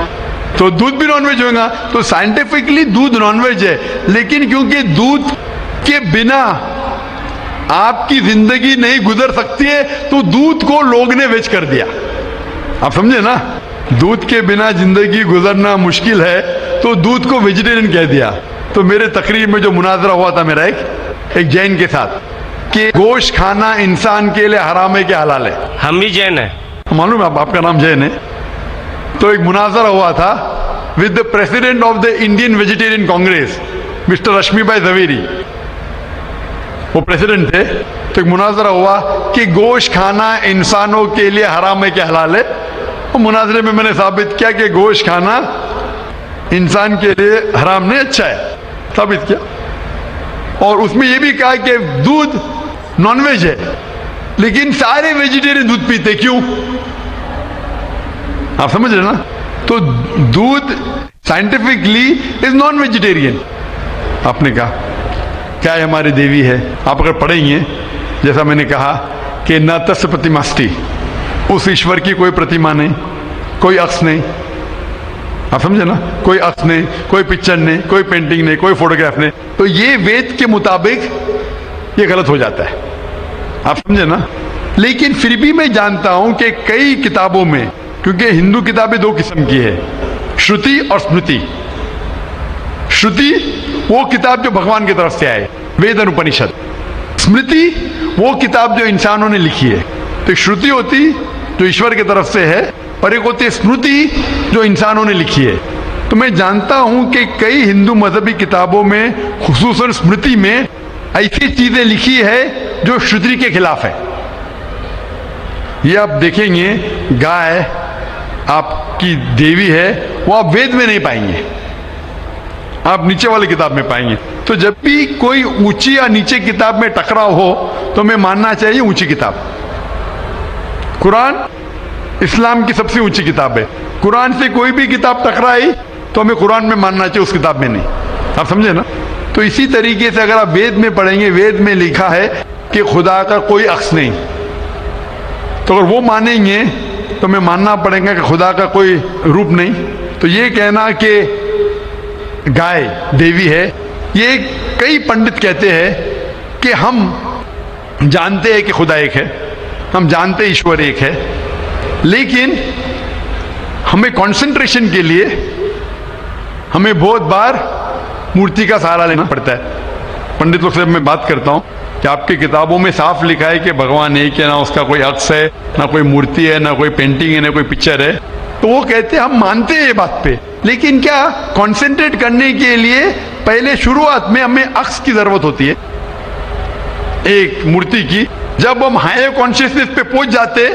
तो दूध भी नॉन वेज होगा। तो साइंटिफिकली दूध नॉन वेज है, लेकिन क्योंकि दूध के बिना आपकी जिंदगी नहीं गुजर सकती है तो दूध को लोग ने वेज कर दिया। आप समझे ना? दूध के बिना जिंदगी गुजरना मुश्किल है तो दूध को वेजिटेरियन कह दिया। तो मेरे तकरीर में जो मुनाजरा हुआ था मेरा एक जैन के साथ कि गोश्त खाना इंसान के लिए हराम है कि हलाल है। हम भी जैन है। मालूम है आपका नाम जैन है? तो एक मुनाजरा हुआ था with the president of the Indian vegetarian congress mister Rashmi भाई जवेरी, वो प्रेसिडेंट थे। तो एक मुनाजरा हुआ कि गोश्त खाना इंसानों के लिए हराम है कि हलाल है। और मुनाजरे में मैंने साबित किया कि गोश्त खाना इंसान के लिए हराम नहीं, अच्छा है, साबित किया। और उसमें यह भी कहा कि दूध नॉनवेज है, लेकिन सारे वेजिटेरियन दूध पीते, क्यों? आप समझ रहे ना? तो दूध साइंटिफिकली इज नॉन वेजिटेरियन। आपने कहा क्या है, हमारी देवी है। आप अगर पढ़ेंगे, जैसा मैंने कहा कि न तस्य प्रतिमास्ति, उस ईश्वर की कोई प्रतिमा नहीं, कोई अक्स नहीं। आप समझे ना? कोई अक्स नहीं, कोई पिक्चर नहीं, कोई पेंटिंग नहीं, कोई फोटोग्राफ नहीं। तो ये वेद के मुताबिक ये गलत हो जाता है। आप समझे ना? लेकिन फिर भी मैं जानता हूं कि कई किताबों में, क्योंकि हिंदू किताबें दो किस्म की है, श्रुति और स्मृति। श्रुति वो किताब जो भगवान की तरफ से आए, वेद और उपनिषद। स्मृति वो किताब जो इंसानों ने लिखी है। तो श्रुति होती जो ईश्वर की तरफ से है, और एक होती है स्मृति जो इंसानों ने लिखी है। तो मैं जानता हूं कि कई हिंदू मजहबी किताबों में, खुसूसन स्मृति में, ऐसी चीजें लिखी है जो श्रुति के खिलाफ है। ये आप देखेंगे, गाय आपकी देवी है, वो आप वेद में नहीं पाएंगे, आप नीचे वाली किताब में पाएंगे। तो जब भी कोई ऊंची या नीचे किताब में टकराव हो तो हमें मानना चाहिए ऊंची किताब। कुरान इस्लाम की सबसे ऊंची किताब है। कुरान से कोई भी किताब टकराई तो हमें कुरान में मानना चाहिए, उस किताब में नहीं। आप समझे ना? तो इसी तरीके से अगर आप वेद में पढ़ेंगे, वेद में लिखा है कि खुदा का कोई अक्स नहीं, तो अगर वो मानेंगे तो हमें मानना पड़ेगा कि खुदा का कोई रूप नहीं। तो ये कहना कि गाय देवी है, ये कई पंडित कहते हैं कि हम जानते हैं कि खुदा एक है, हम जानते हैं ईश्वर एक है, लेकिन हमें कंसंट्रेशन के लिए हमें बहुत बार मूर्ति का सहारा लेना पड़ता है। पंडित लोग से मैं बात करता हूं कि आपकी किताबों में साफ लिखा है कि भगवान एक है, ना उसका कोई अक्स है, ना कोई मूर्ति है, ना कोई पेंटिंग है, ना कोई पिक्चर है। तो वो कहते हैं हम मानते हैं ये बात पे, लेकिन क्या कंसंट्रेट करने के लिए पहले शुरुआत में हमें अक्स की जरूरत होती है, एक मूर्ति की। जब हम हायर कॉन्शियसनेस पे पहुंच जाते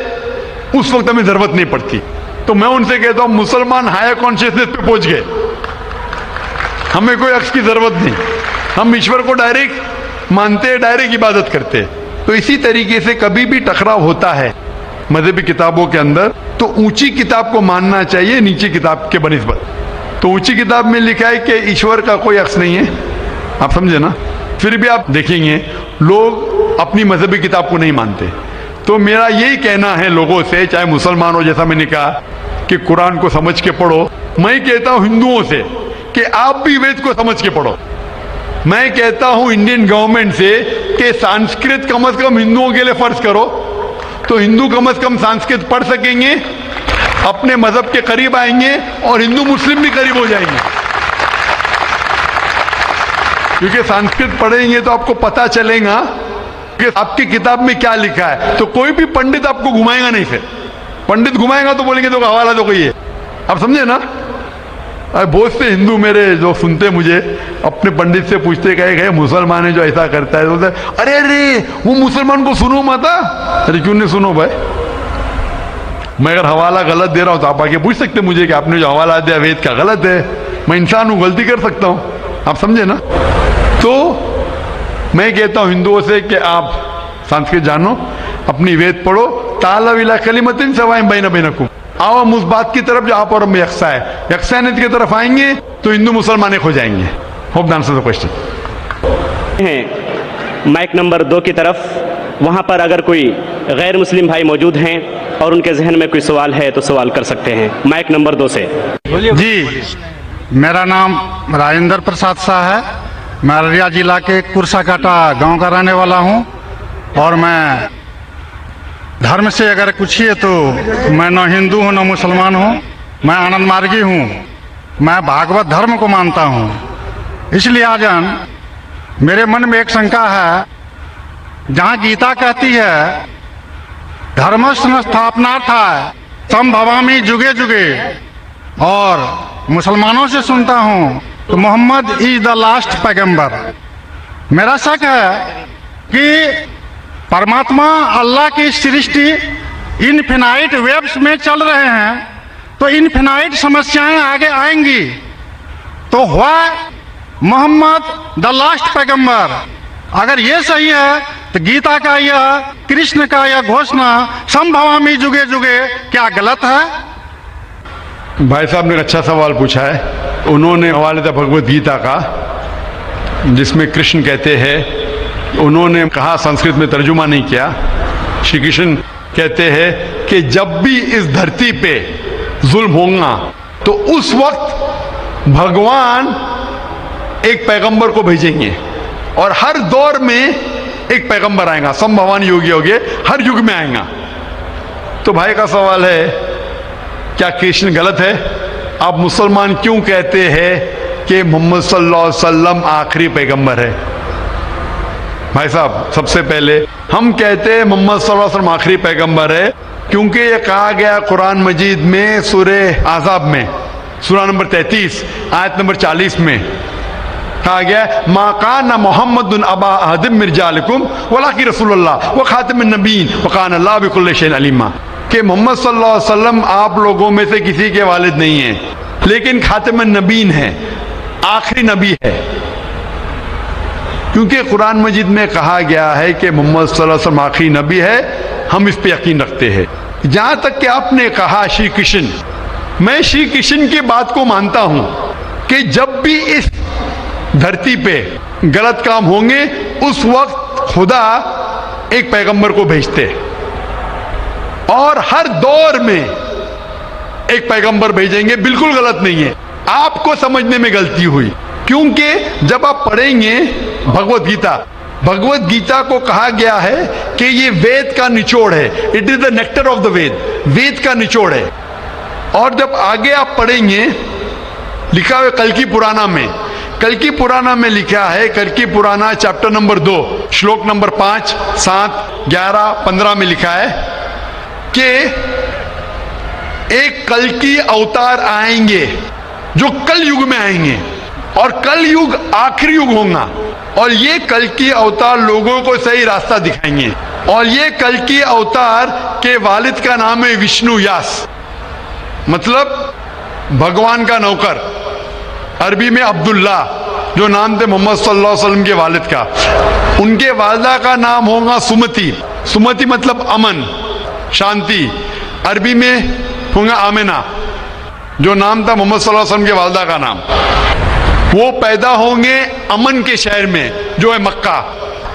उस वक्त हमें जरूरत नहीं पड़ती। तो मैं उनसे कहता हूं मुसलमान हायर कॉन्शियसनेस पे पहुंच गए, हमें कोई अक्स की जरूरत नहीं, हम ईश्वर को डायरेक्ट मानते हैं, डायरेक्ट इबादत करते हैं। तो इसी तरीके से कभी भी टकराव होता है मजहबी किताबों के अंदर तो ऊंची किताब को मानना चाहिए नीची किताब के बनिस्बत। तो ऊंची किताब में लिखा है कि ईश्वर का कोई अक्स नहीं है, आप समझे ना? फिर भी आप देखेंगे लोग अपनी मजहबी किताब को नहीं मानते। तो मेरा यही कहना है लोगों से, चाहे मुसलमान हो, जैसा मैंने कहा कि कुरान को समझ के पढ़ो, मैं कहता हूं हिंदुओं से कि आप भी वेद को समझ के पढ़ो। मैं कहता हूं इंडियन गवर्नमेंट से कि संस्कृत कम से कम हिंदुओं के लिए फर्ज करो, तो हिंदू कम से कम संस्कृत पढ़ सकेंगे, अपने मजहब के करीब आएंगे और हिंदू मुस्लिम भी करीब हो जाएंगे। क्योंकि संस्कृत पढ़ेंगे तो आपको पता चलेगा कि आपकी किताब में क्या लिखा है। तो कोई भी पंडित आपको घुमाएगा नहीं, फिर पंडित घुमाएगा तो बोलेंगे तो हवाला दो कोई है। आप समझे ना? बहुत से हिंदू मेरे जो सुनते मुझे अपने पंडित से पूछते गए मुसलमान है जो ऐसा करता है, तो बोलते अरे अरे वो मुसलमान को सुनो मत। अरे क्यों नहीं सुनो भाई? मैं अगर हवाला गलत दे रहा हूं तो आप आगे पूछ सकते मुझे कि आपने जो हवाला दिया वेद का गलत है। मैं इंसान हूं, गलती कर सकता हूं, आप समझे ना। तो मैं कहता हूं हिंदुओं से कि आप संस्कृत जानो, अपनी वेद पढ़ो, ताला विला कलिमतिन सवाइन बैना बैनकुम। आओ हम उस बात की तरफ जो आप और हम यकसा है, यकसानियत की तरफ आएंगे तो हिंदू मुसलमान एक हो जाएंगे। Hope the answer the question. हैं माइक नंबर 2 की तरफ, वहां पर अगर कोई गैर मुस्लिम भाई मौजूद हैं और उनके जहन में कोई सवाल है तो सवाल कर सकते हैं। माइक नंबर 2 से। जी, मेरा नाम राजेंद्र प्रसाद शाह है। मैं अररिया जिला के कुरसाकाटा गांव का रहने वाला हूं और मैं धर्म से अगर पूछिए तो मैं न हिंदू हूं न मुसलमान हूं, मैं आनंद मार्गी हूं। मैं भागवत धर्म को मानता हूं। इसलिए आजन मेरे मन में एक शंका है, जहां गीता कहती है धर्मस्य स्थापनार्थाय संभवामि जुगे जुगे, और मुसलमानों से सुनता हूं तो मोहम्मद इज द लास्ट पैगंबर। मेरा शक है कि परमात्मा अल्लाह की सृष्टि इनफिनाइट वेब्स में चल रहे हैं, तो इनफिनाइट समस्याएं आगे आएंगी। तो हुआ मोहम्मद द लास्ट पैगंबर। अगर ये सही है तो गीता का यह, कृष्ण का यह घोषणा संभवामि जुगे जुगे क्या गलत है? भाई साहब ने एक अच्छा सवाल पूछा है। उन्होंने हवाले था भगवत गीता का, जिसमें कृष्ण कहते हैं, उन्होंने कहा संस्कृत में तर्जुमा नहीं किया। श्री कृष्ण कहते हैं कि जब भी इस धरती पे जुल्म होगा तो उस वक्त भगवान एक पैगंबर को भेजेंगे और हर दौर में एक पैगंबर आएगा। संभवान युग योगे, हर युग में आएगा। तो भाई का सवाल है, क्या कृष्ण गलत है? आप मुसलमान क्यों कहते हैं कि मोहम्मद सल्लल्लाहु अलैहि वसल्लम आखिरी पैगंबर है? भाई साहब, सबसे पहले हम कहते हैं मोहम्मद सल्लल्लाहु अलैहि वसल्लम आखिरी पैगंबर है क्योंकि ये कहा गया कुरान मजीद में सूरे आज़ाब में, सूरा नंबर 33 आयत नंबर 40 में कहा गया, मा काना मोहम्मदुन अबा अहदिम मिन रिजालिकुम वलाकिन रसूलुल्लाह व खातिमुन नबीय्यीन व काना अल्लाहु बिकुल्लि शैइन अलीमा। कि मोहम्मद सल्लल्लाहु अलैहि वसल्लम आप लोगों में से किसी के वालिद नहीं हैं, लेकिन खातिमुन नबीय्यीन है, आखिरी नबी है। क्योंकि कुरान मजीद में कहा गया है कि मोहम्मद सल्लल्लाहु अलैहि वसल्लम आखिरी नबी है, हम इस पे यकीन रखते हैं। जहां तक कि आपने कहा श्री कृष्ण, मैं श्री कृष्ण की बात को मानता हूं कि जब भी इस धरती पे गलत काम होंगे उस वक्त खुदा एक पैगंबर को भेजते और हर दौर में एक पैगंबर भेजेंगे। बिल्कुल गलत नहीं है, आपको समझने में गलती हुई। क्योंकि जब आप पढ़ेंगे भगवत गीता को कहा गया है कि ये वेद का निचोड़ है, it is the nectar of the Veda, Veda का निचोड़ है। और जब आगे आप पढ़ेंगे, लिखा हुआ कल्कि पुराना में, कल्कि पुराना में लिखा है, कल्कि पुराना चैप्टर नंबर 2 श्लोक नंबर 5, 7, 11, 15 में लिखा है कि एक कल्कि अवतार आएंगे जो कल युग में आएंगे और कल युग आखिरी युग होगा, और ये कल्कि अवतार लोगों को सही रास्ता दिखाएंगे। और ये कल्कि अवतार के वालिद का नाम है विष्णु यास, मतलब भगवान का नौकर, अरबी में अब्दुल्ला, जो नाम थे मोहम्मद सल्लल्लाहु अलैहि वसल्लम के वालिद का। उनके वालिदा का नाम होगा सुमति, सुमति मतलब अमन, शांति। अरबी में होगा आमिना, जो नाम था मोहम्मद सल्लल्लाहु अलैहि वसल्लम के वालिदा का नाम। वो पैदा होंगे अमन के शहर में जो है मक्का।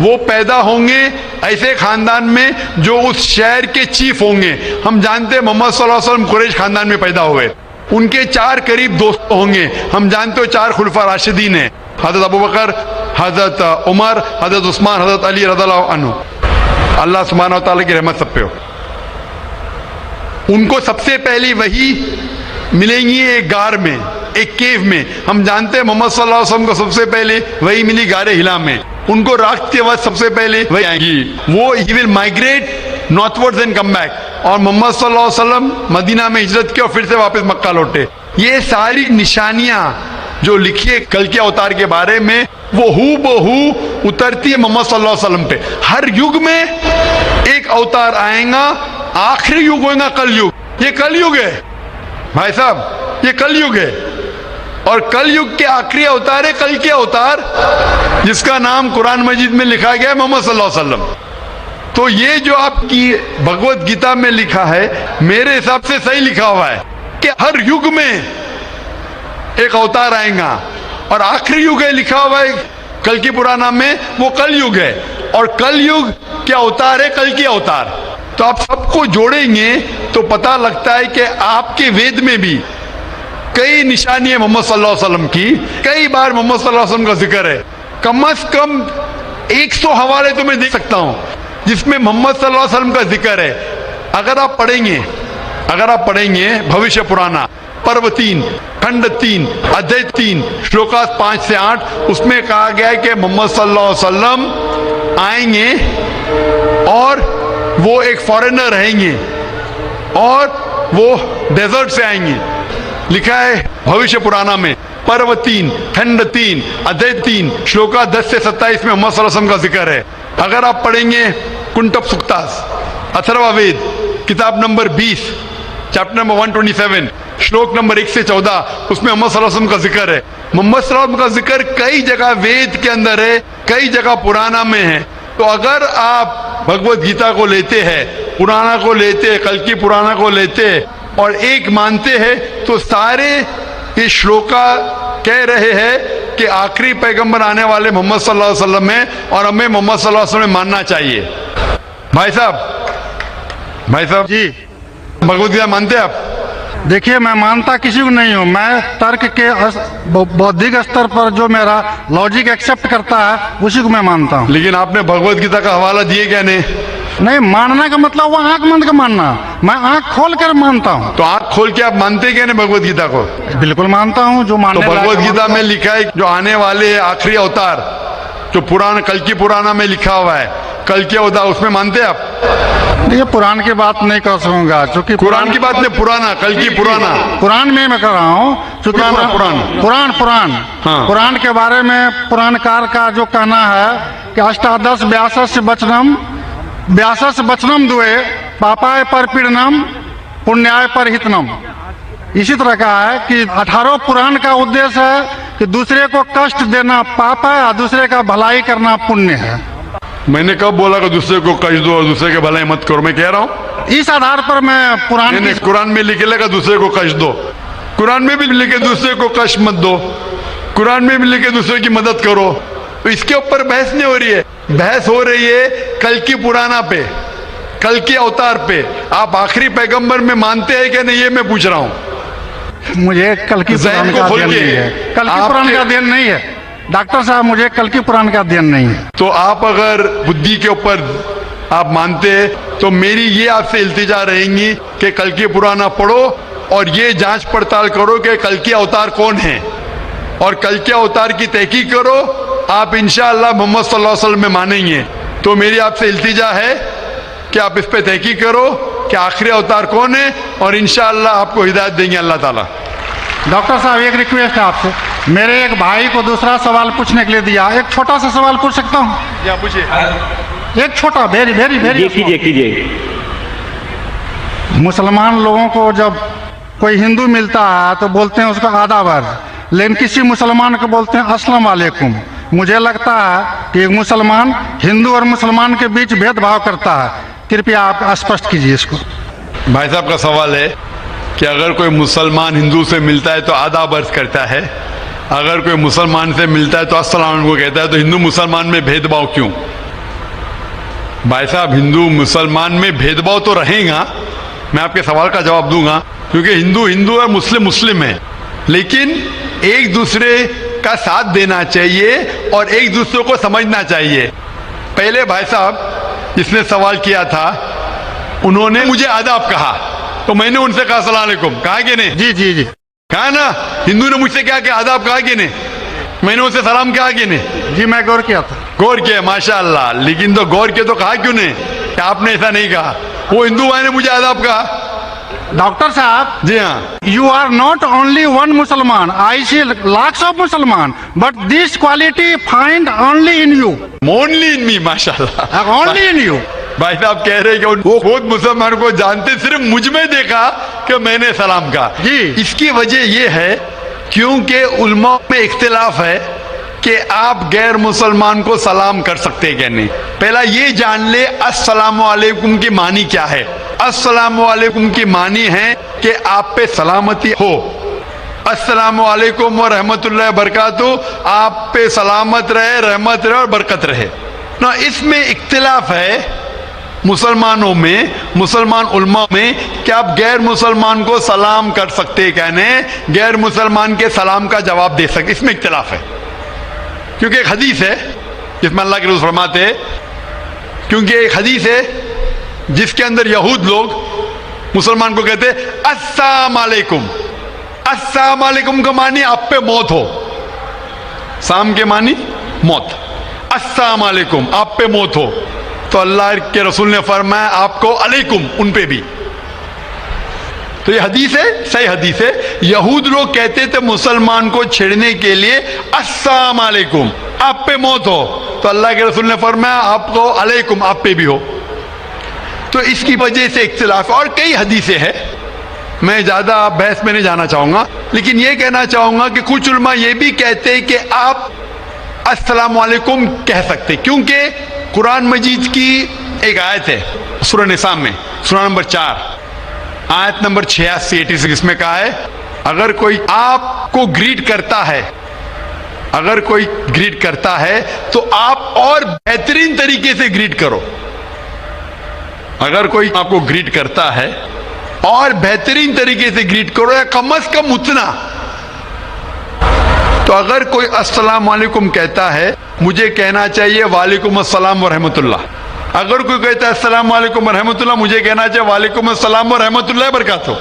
वो पैदा होंगे ऐसे खानदान में जो उस शहर के चीफ होंगे। हम जानते हैं मोहम्मद सल्लल्लाहु अलैहि वसल्लम कुरैश खानदान में पैदा हुए। उनके 4 करीब दोस्त होंगे। हम जानते हो 4 खुलफा राशिदीन हैं, हजरत अबू बकर, हजरत उमर, हजरत उस्मान, हजरत अली रज़ियल्लाहु अन्हु। अल्लाह सुब्हानहू व तआला की रहमत सब पे हो। उनको सबसे पहली वही मिलेंगी एक गार में, एक केव में। हम जानते हैं मोहम्मद सल्लल्लाहु अलैहि वसल्लम को सबसे पहले वही मिली गारे हिला में। उनको रात के वक्त सबसे पहले वही आएगी। वो he will migrate northwards and come back. और मोहम्मद सल्लल्लाहु अलैहि वसल्लम मदीना में हिजरत की और फिर से वापस मक्का लौटे। ये सारी निशानियां जो लिखी है कल के अवतार के बारे में, वो हूबहू उतरती है मोहम्मद सल्लल्लाहु अलैहि वसल्लम पे। हर युग में एक अवतार आएगा, आखिरी युग होगा कल युग। ये कलयुग है भाई साहब, ये कलयुग है। और कलयुग के आखिरी अवतार है कल के अवतार, जिसका नाम कुरान मजीद में लिखा गया है मोहम्मद सल्लल्लाहु अलैहि वसल्लम। तो ये जो आपकी भगवत गीता में लिखा है, मेरे हिसाब से सही लिखा हुआ है कि हर युग में एक अवतार आएगा, और आखिरी युग है लिखा हुआ है कल की पुराना में, वो कल युग है। और कल युग के अवतार है कल की अवतार। तो आप सबको जोड़ेंगे तो पता लगता है कि आपके वेद में भी कई निशानी है मोहम्मद सल्लल्लाहु अलैहि वसल्लम की, कई बार मोहम्मद सल्लल्लाहु अलैहि वसल्लम का जिक्र है। कम से कम 100 हवाले तो मैं दे सकता हूं जिसमें मोहम्मद सल्लल्लाहु अलैहि वसल्लम का जिक्र है। अगर आप पढ़ेंगे भविष्य पुराना पर्व 3 खंड 3 अध्याय 3 श्लोकास 5 से 8, उसमें कहा गया है कि मोहम्मद सल्लल्लाहु अलैहि वसल्लम आएंगे और वो एक फॉरेनर रहेंगे और वो डेजर्ट से आएंगे। लिखा है भविष्य पुराना में पर्व 3 खंड 3 अध्याय 3 श्लोका 10 से 27 में मोहम्मद सल्लल्लाहु अलैहि वसल्लम का जिक्र है। अगर आप पढ़ेंगे कुंटप सुक्तास अथर्ववेद किताब नंबर 20 चैप्टर नंबर 127 श्लोक नंबर 1 से 14, उसमें मोहम्मद सल्लल्लाहु अलैहि वसल्लम का जिक्र है। मोहम्मद सल्लल्लाहु अलैहि वसल्लम का जिक्र कई जगह वेद के अंदर है, कई जगह पुराना में है। तो अगर आप भगवत गीता को लेते हैं, पुराना को लेते हैं, कल की पुराना को लेते हैं और एक मानते हैं, तो सारे ये श्लोका कह रहे हैं कि आखिरी पैगंबर आने वाले मोहम्मद सल्लल्लाहु अलैहि वसल्लम हैं और हमें मोहम्मद सल्लल्लाहु अलैहि वसल्लम मानना चाहिए। भाई साहब जी भगवत गीता मानते हैं आप? देखिए, मैं मानता किसी को नहीं हूँ। मैं तर्क के बौद्धिक स्तर पर जो मेरा लॉजिक एक्सेप्ट करता है उसी को मैं मानता हूँ। लेकिन आपने भगवत गीता का हवाला दिए क्या? नहीं, मानने का मतलब वो आंख बंद कर मानना, मैं आंख खोल कर मानता हूँ। तो आंख खोल के आप मानते क्या नहीं भगवत गीता को? बिल्कुल मानता हूँ। जो मानने तो भगवत लायक गीता में लिखा है जो आने वाले आखिरी अवतार, जो पुराना कल की पुराना में लिखा हुआ है कल के अवतार, उसमें मानते हैं आप? ये पुराण की बात नहीं कर सकूंगा क्योंकि कुरान की बात नहीं, पुराना कल की पुराना कुरान में मैं कर रहा हूँ क्योंकि हाँ। पुराण के बारे में पुराणकार का जो कहना है कि अष्टादश व्यासस वचनम दुए पापाय पर पीड़नम पुण्याय पर हितनम। इसी तरह का है कि 18 पुराण का उद्देश्य है कि दूसरे को कष्ट देना पाप है और दूसरे का भलाई करना पुण्य है। मैंने कब बोला कि दूसरे को कष्ट दो और दूसरे के भलाई मत करो? मैं कह रहा हूँ इस आधार पर मैं कुरान में लिखे लगा दूसरे को कष्ट दो, कुरान में भी लिखे दूसरे को कष्ट मत दो, कुरान में भी लिखे दूसरे की मदद करो। तो इसके ऊपर बहस नहीं हो रही है, बहस हो रही है कल की पुराना पे, कल के अवतार पे। आप आखिरी पैगंबर में मानते हैं कि नहीं, ये मैं पूछ रहा हूँ। मुझे कल की पुराण का अध्ययन नहीं है, कल की पुराण का अध्ययन नहीं है डॉक्टर साहब, मुझे कल की पुराण का अध्ययन नहीं है। तो आप अगर बुद्धि के ऊपर आप मानते हैं तो मेरी ये आपसे इल्तिजा रहेंगी कि कल की पुराना पढ़ो और ये जांच पड़ताल करो कि कल के अवतार कौन है और कल के अवतार की तहकीक करो। आप इंशाअल्लाह मोहम्मद सल्लल्लाहु अलैहि वसल्लम में मानेंगे। तो मेरी आपसे इल्तिजा है कि आप इस पे तहकीक करो कि आखिरी अवतार कौन है और इंशाअल्लाह आपको हिदायत देंगे अल्लाह ताला। डॉक्टर साहब, एक रिक्वेस्ट है आपसे, मेरे एक भाई को दूसरा सवाल पूछने के लिए दिया, एक छोटा सा सवाल पूछ सकता हूँ? पूछिए। एक छोटा, वेरी वेरी वेरी। कीजिए। मुसलमान लोगों को जब कोई हिंदू मिलता है तो बोलते हैं उसका आदाब अर्ज, लेकिन किसी मुसलमान को बोलते हैं अस्सलाम वालेकुम। मुझे लगता है कि एक मुसलमान हिंदू और मुसलमान के बीच भेदभाव करता है। कृपया आप स्पष्ट कीजिए इसको। भाई साहब का सवाल है कि अगर कोई मुसलमान हिंदू से मिलता है तो आदाब अर्ज करता है, अगर कोई मुसलमान से मिलता है तो अस्सलाम वालेकुम कहता है, तो हिंदू मुसलमान में भेदभाव क्यों? भाई साहब, हिंदू मुसलमान में भेदभाव तो रहेगा, मैं आपके सवाल का जवाब दूंगा, क्योंकि हिंदू हिंदू है, मुस्लिम मुस्लिम है, लेकिन एक दूसरे का साथ देना चाहिए और एक दूसरे को समझना चाहिए। पहले भाई साहब जिसने सवाल किया था उन्होंने मुझे आदाब कहा तो मैंने उनसे कहा अस्सलाम वालेकुम, कहा कि नहीं? जी जी जी, कहा ना। हिंदू ने मुझसे क्या कहा, आदाब कहा कि नहीं? मैंने उनसे सलाम कहा कि नहीं? जी मैं गौर किया था। गौर किया, माशाअल्लाह। लेकिन तो गौर किया तो कहा क्यों नहीं कि आपने ऐसा नहीं कहा? वो हिंदू भाई ने मुझे आदाब कहा। डॉक्टर साहब, जी हाँ, you are not only one Musliman. I see lakhs of Musliman, but this quality find only in you. only in me, माशाअल्लाह। Only in you. भाई साहब कह रहे कि वो खुद मुसलमान को जानते, सिर्फ मुझ में देखा कि मैंने सलाम कहा। जी। इसकी वजह ये है क्योंकि उलमा में इख्तिलाफ है कि आप गैर मुसलमान को सलाम कर सकते हैं क्या नहीं। पहला ये जान ले अस्सलामु अलैकुम की मानी क्या है। अस्सलामु अलैकुम की मानी है कि आप पे सलामती हो। अस्सलामु अलैकुम व रहमतुल्लाहि व बरकातुहू, आप पे सलामत रहे, रहमत रहे और बरकत रहे ना। इसमें इख्तिलाफ है मुसलमानों में, मुसलमान उलमा में, कि आप गैर मुसलमान को सलाम कर सकते क्या नहीं, गैर मुसलमान के सलाम का जवाब दे सकते, इसमें इख्तिलाफ है। क्योंकि एक हदीस है जिसमें अल्लाह के रसूल फरमाते हैं, क्योंकि एक हदीस है जिसके अंदर यहूद लोग मुसलमान को कहते अस्सलाम वालेकुम। अस्सलाम वालेकुम का मानी आप पे मौत हो, साम के मानी मौत, अस्सलाम वालेकुम आप पे मौत हो। तो अल्लाह के रसूल ने फरमाया आपको अलैकुम उन पे भी। तो ये हदीस है, सही हदीस है। यहूद लोग कहते थे मुसलमान को छेड़ने के लिए अस्सलाम वालेकुम आप पे मौत हो, तो अल्लाह के रसूल ने फरमाया आपको अलैकुम आप पे भी हो। तो इसकी वजह से इख्तिलाफ, और कई हदीसें हैं, मैं ज्यादा बहस में नहीं जाना चाहूंगा, लेकिन यह कहना चाहूंगा कि कुछ उलमा ये भी कहते हैं कि आप अस्सलाम वालेकुम कह सकते, क्योंकि कुरान मजीद की एक आयत है सूरह निसा में, सूरह नंबर 4 आयत नंबर 86 इसमें कहा है, अगर कोई आपको ग्रीट करता है, अगर कोई ग्रीट करता है तो आप और बेहतरीन तरीके से ग्रीट करो। अगर कोई आपको ग्रीट करता है और बेहतरीन तरीके से ग्रीट करो, या कम से कम उतना। तो अगर कोई अस्सलाम वालेकुम कहता है, मुझे कहना चाहिए वालेकुम अस्सलाम व रहमतुल्लाह। अगर कोई कहता है अस्सलाम वालेकुम व रहमतुल्लाह, मुझे कहना चाहिए वालेकुम अस्सलाम व रहमतुल्लाह बरकातुहू,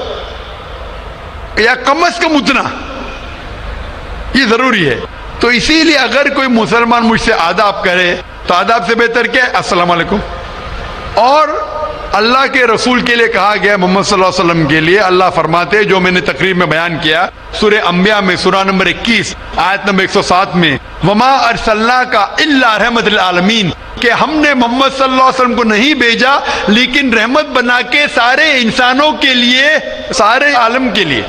या कम से कम उतना, ये जरूरी है। तो इसीलिए अगर कोई मुसलमान मुझसे आदाब करे तो आदाब से बेहतर क्या है, अस्सलाम वालेकुम। और अल्लाह के रसूल के लिए कहा गया, मोहम्मद सल्लल्लाहु अलैहि वसल्लम के लिए, अल्लाह फरमाते हैं, जो मैंने तकरीर में बयान किया सूरह अंबिया में, सूरह नंबर 21 आयत नंबर 107 में, वमा अरसलनाका इल्ला रहमतल आलमीन, कि हमने मोहम्मद सल्लल्लाहु अलैहि वसल्लम को नहीं भेजा लेकिन रहमत बना के सारे इंसानों के लिए, सारे आलम के लिए।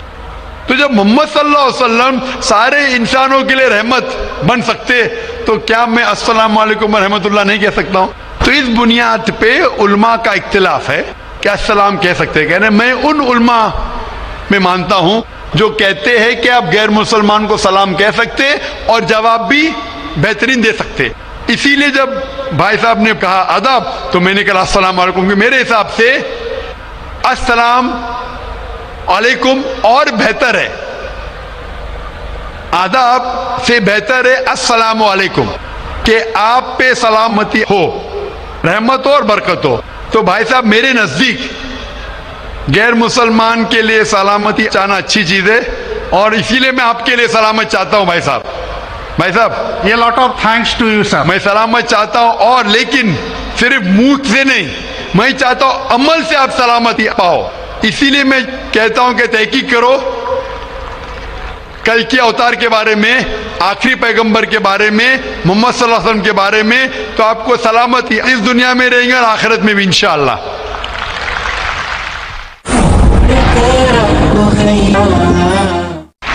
तो जब मोहम्मद सल्लल्लाहु अलैहि वसल्लम सारे इंसानों के लिए रहमत बन सकते, तो क्या मैं अस्सलाम वालेकुम व रहमतुल्लाह नहीं कह सकता हूं? तो इस बुनियाद पे उलमा का इख्तिलाफ है कि अस्सलाम कह सकते हैं, कहने मैं उन उलमा में मानता हूं जो कहते हैं कि आप गैर मुसलमान को सलाम कह सकते और जवाब भी बेहतरीन दे सकते। इसीलिए जब भाई साहब ने कहा अदब, तो मैंने कहा अस्सलाम वालेकुम, मेरे हिसाब से अस्सलाम वालेकुम और बेहतर है, आदाब से बेहतर है अस्सलाम वालेकुम, कि आप पे सलामती हो, रहमत हो और बरकत हो। तो भाई साहब मेरे नजदीक गैर मुसलमान के लिए सलामती चाहना अच्छी चीज है, और इसीलिए मैं आपके लिए सलामत चाहता हूं भाई साहब। भाई साहब ये lot of thanks to you sir. मैं सलामत चाहता हूं, और लेकिन सिर्फ मुंह से नहीं, मैं चाहता हूं अमल से आप सलामती पाओ। इसीलिए मैं कहता हूं कि तहकीक करो कल के अवतार के बारे में, आखिरी पैगंबर के बारे में, मोहम्मद सल्लल्लाहु अलैहि वसल्लम के बारे में, तो आपको सलामती इस दुनिया में रहेंगे और आखिरत में भी इंशाअल्लाह।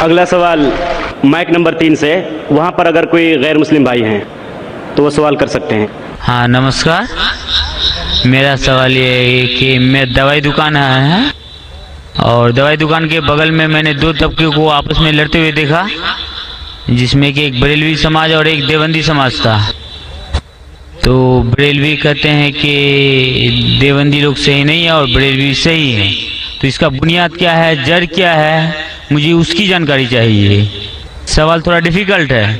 अगला सवाल माइक नंबर 3 से, वहाँ पर अगर कोई गैर मुस्लिम भाई हैं तो वो सवाल कर सकते हैं। हाँ नमस्कार, मेरा सवाल ये है कि मैं दवाई दुकान है, और दवाई दुकान के बगल में मैंने दो तबके को आपस में लड़ते हुए देखा, जिसमें कि एक बरेलवी समाज और एक देवबंदी समाज था। तो बरेलवी कहते हैं कि देवबंदी लोग सही नहीं है और बरेलवी सही है, तो इसका बुनियाद क्या है, जड़ क्या है, मुझे उसकी जानकारी चाहिए। सवाल थोड़ा डिफिकल्ट है।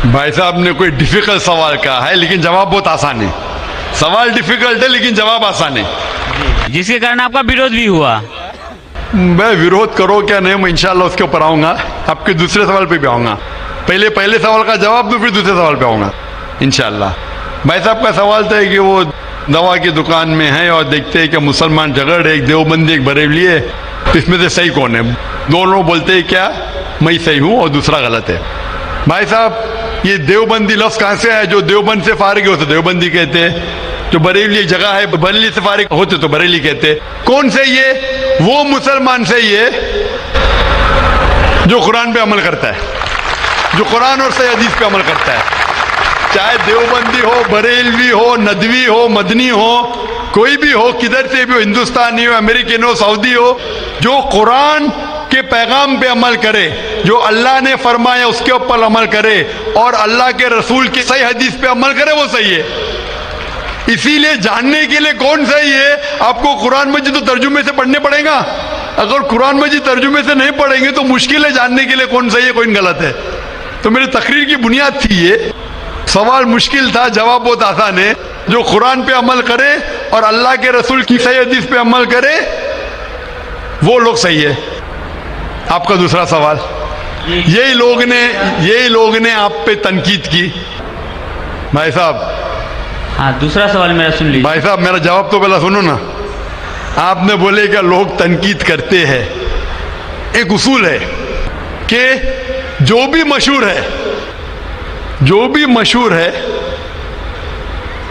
भाई साहब ने कोई डिफिकल्ट सवाल कहा है, लेकिन जवाब बहुत आसान है। सवाल डिफिकल्ट है लेकिन जवाब आसान है, जिसके कारण आपका विरोध भी हुआ। मैं विरोध करो क्या नहीं, मैं इंशाल्लाह उसके ऊपर आऊंगा, आपके दूसरे सवाल पे भी आऊंगा। पहले सवाल का जवाब दूं, फिर दूसरे सवाल पे आऊंगा इंशाल्लाह। भाई साहब का सवाल था कि वो दवा की दुकान में है और देखते हैं कि मुसलमान झगड़ रहे, एक देवबंदी एक बरेलवी है, तो इसमें से सही कौन है? दोनों बोलते हैं क्या मैं सही हूं और दूसरा गलत है। भाई साहब ये देवबंदी लफ्ज कहां से आया? जो देवबंद से फारिग है उसे देवबंदी कहते हैं, जो बरेली एक जगह है, बरेली से फारिग होते तो बरेली कहते। कौन सही है? वो मुसलमान सही है जो कुरान पे अमल करता है, जो कुरान और सही हदीस पे अमल करता है। चाहे देवबंदी हो, बरेलवी हो, नदवी हो, मदनी हो, कोई भी हो, किधर से भी हो, हिंदुस्तानी हो, अमेरिकन हो, सऊदी हो, जो कुरान के पैगाम पे अमल करे, जो अल्लाह ने फरमाया उसके ऊपर अमल करे और अल्लाह के रसूल की सही हदीस पे अमल करे, वो सही है। इसीलिए जानने के लिए कौन सही है, आपको कुरान मजीद तो तर्जुमे से पढ़ने पड़ेगा। अगर कुरान मजीद तर्जुमे से नहीं पढ़ेंगे तो मुश्किल है जानने के लिए कौन सही है कौन गलत है। तो मेरी तकरीर की बुनियाद थी ये। सवाल मुश्किल था, जवाब बहुत आसान है। जो कुरान पे अमल करे और अल्लाह के रसूल की सही हदीस पे अमल करे, वो लोग सही है। आपका दूसरा सवाल, यही लोग ने आप पे तनकीद की। भाई साहब, हाँ, दूसरा सवाल मेरा सुन लीजिए। भाई साहब, मेरा जवाब तो पहला सुनो ना। आपने बोले कि लोग तनकीद करते हैं। एक उसूल है कि जो भी मशहूर है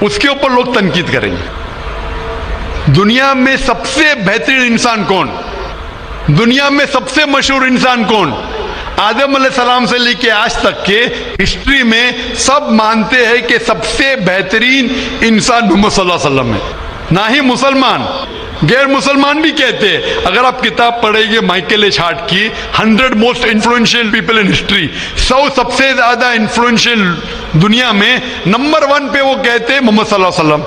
उसके ऊपर लोग तनकीद करेंगे। दुनिया में सबसे बेहतरीन इंसान कौन, दुनिया में सबसे मशहूर इंसान कौन? आदम अलैहिस्सलाम से लेके आज तक के हिस्ट्री में सब मानते हैं कि सबसे बेहतरीन इंसान मोहम्मद सल्लल्लाहु अलैहि वसल्लम है। ना ही मुसलमान, गैर मुसलमान भी कहते हैं। अगर आप किताब पढ़ेंगे माइकल एच हार्ट की 100 most influential people in history, 100 सबसे ज्यादा इन्फ्लुएंशियल दुनिया में, नंबर 1 पे वो कहते हैं मोहम्मद सल्लल्लाहु अलैहि वसल्लम।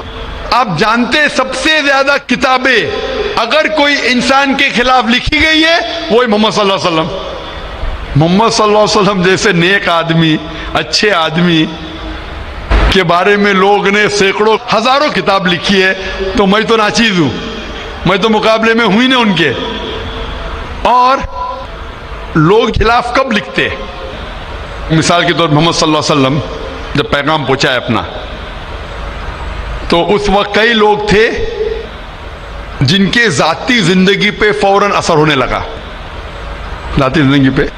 आप जानते हैं सबसे ज्यादा किताबें अगर कोई इंसान के खिलाफ लिखी गई है, वो है मोहम्मद सल्लल्लाहु अलैहि वसल्लम। मोहम्मद सल्लल्लाहु अलैहि वसल्लम जैसे नेक आदमी, अच्छे आदमी के बारे में लोग ने सैकड़ों हजारों किताब लिखी है। तो मैं तो नाचीज हूं, मैं तो मुकाबले में हुई ना उनके। और लोग खिलाफ कब लिखते? मिसाल के तौर पर मोहम्मद सल्लल्लाहु अलैहि वसल्लम जब पैगाम पहुंचा है अपना, तो उस वक्त कई लोग थे जिनके जाती जिंदगी पे फौरन असर होने लगा, जाती जिंदगी पे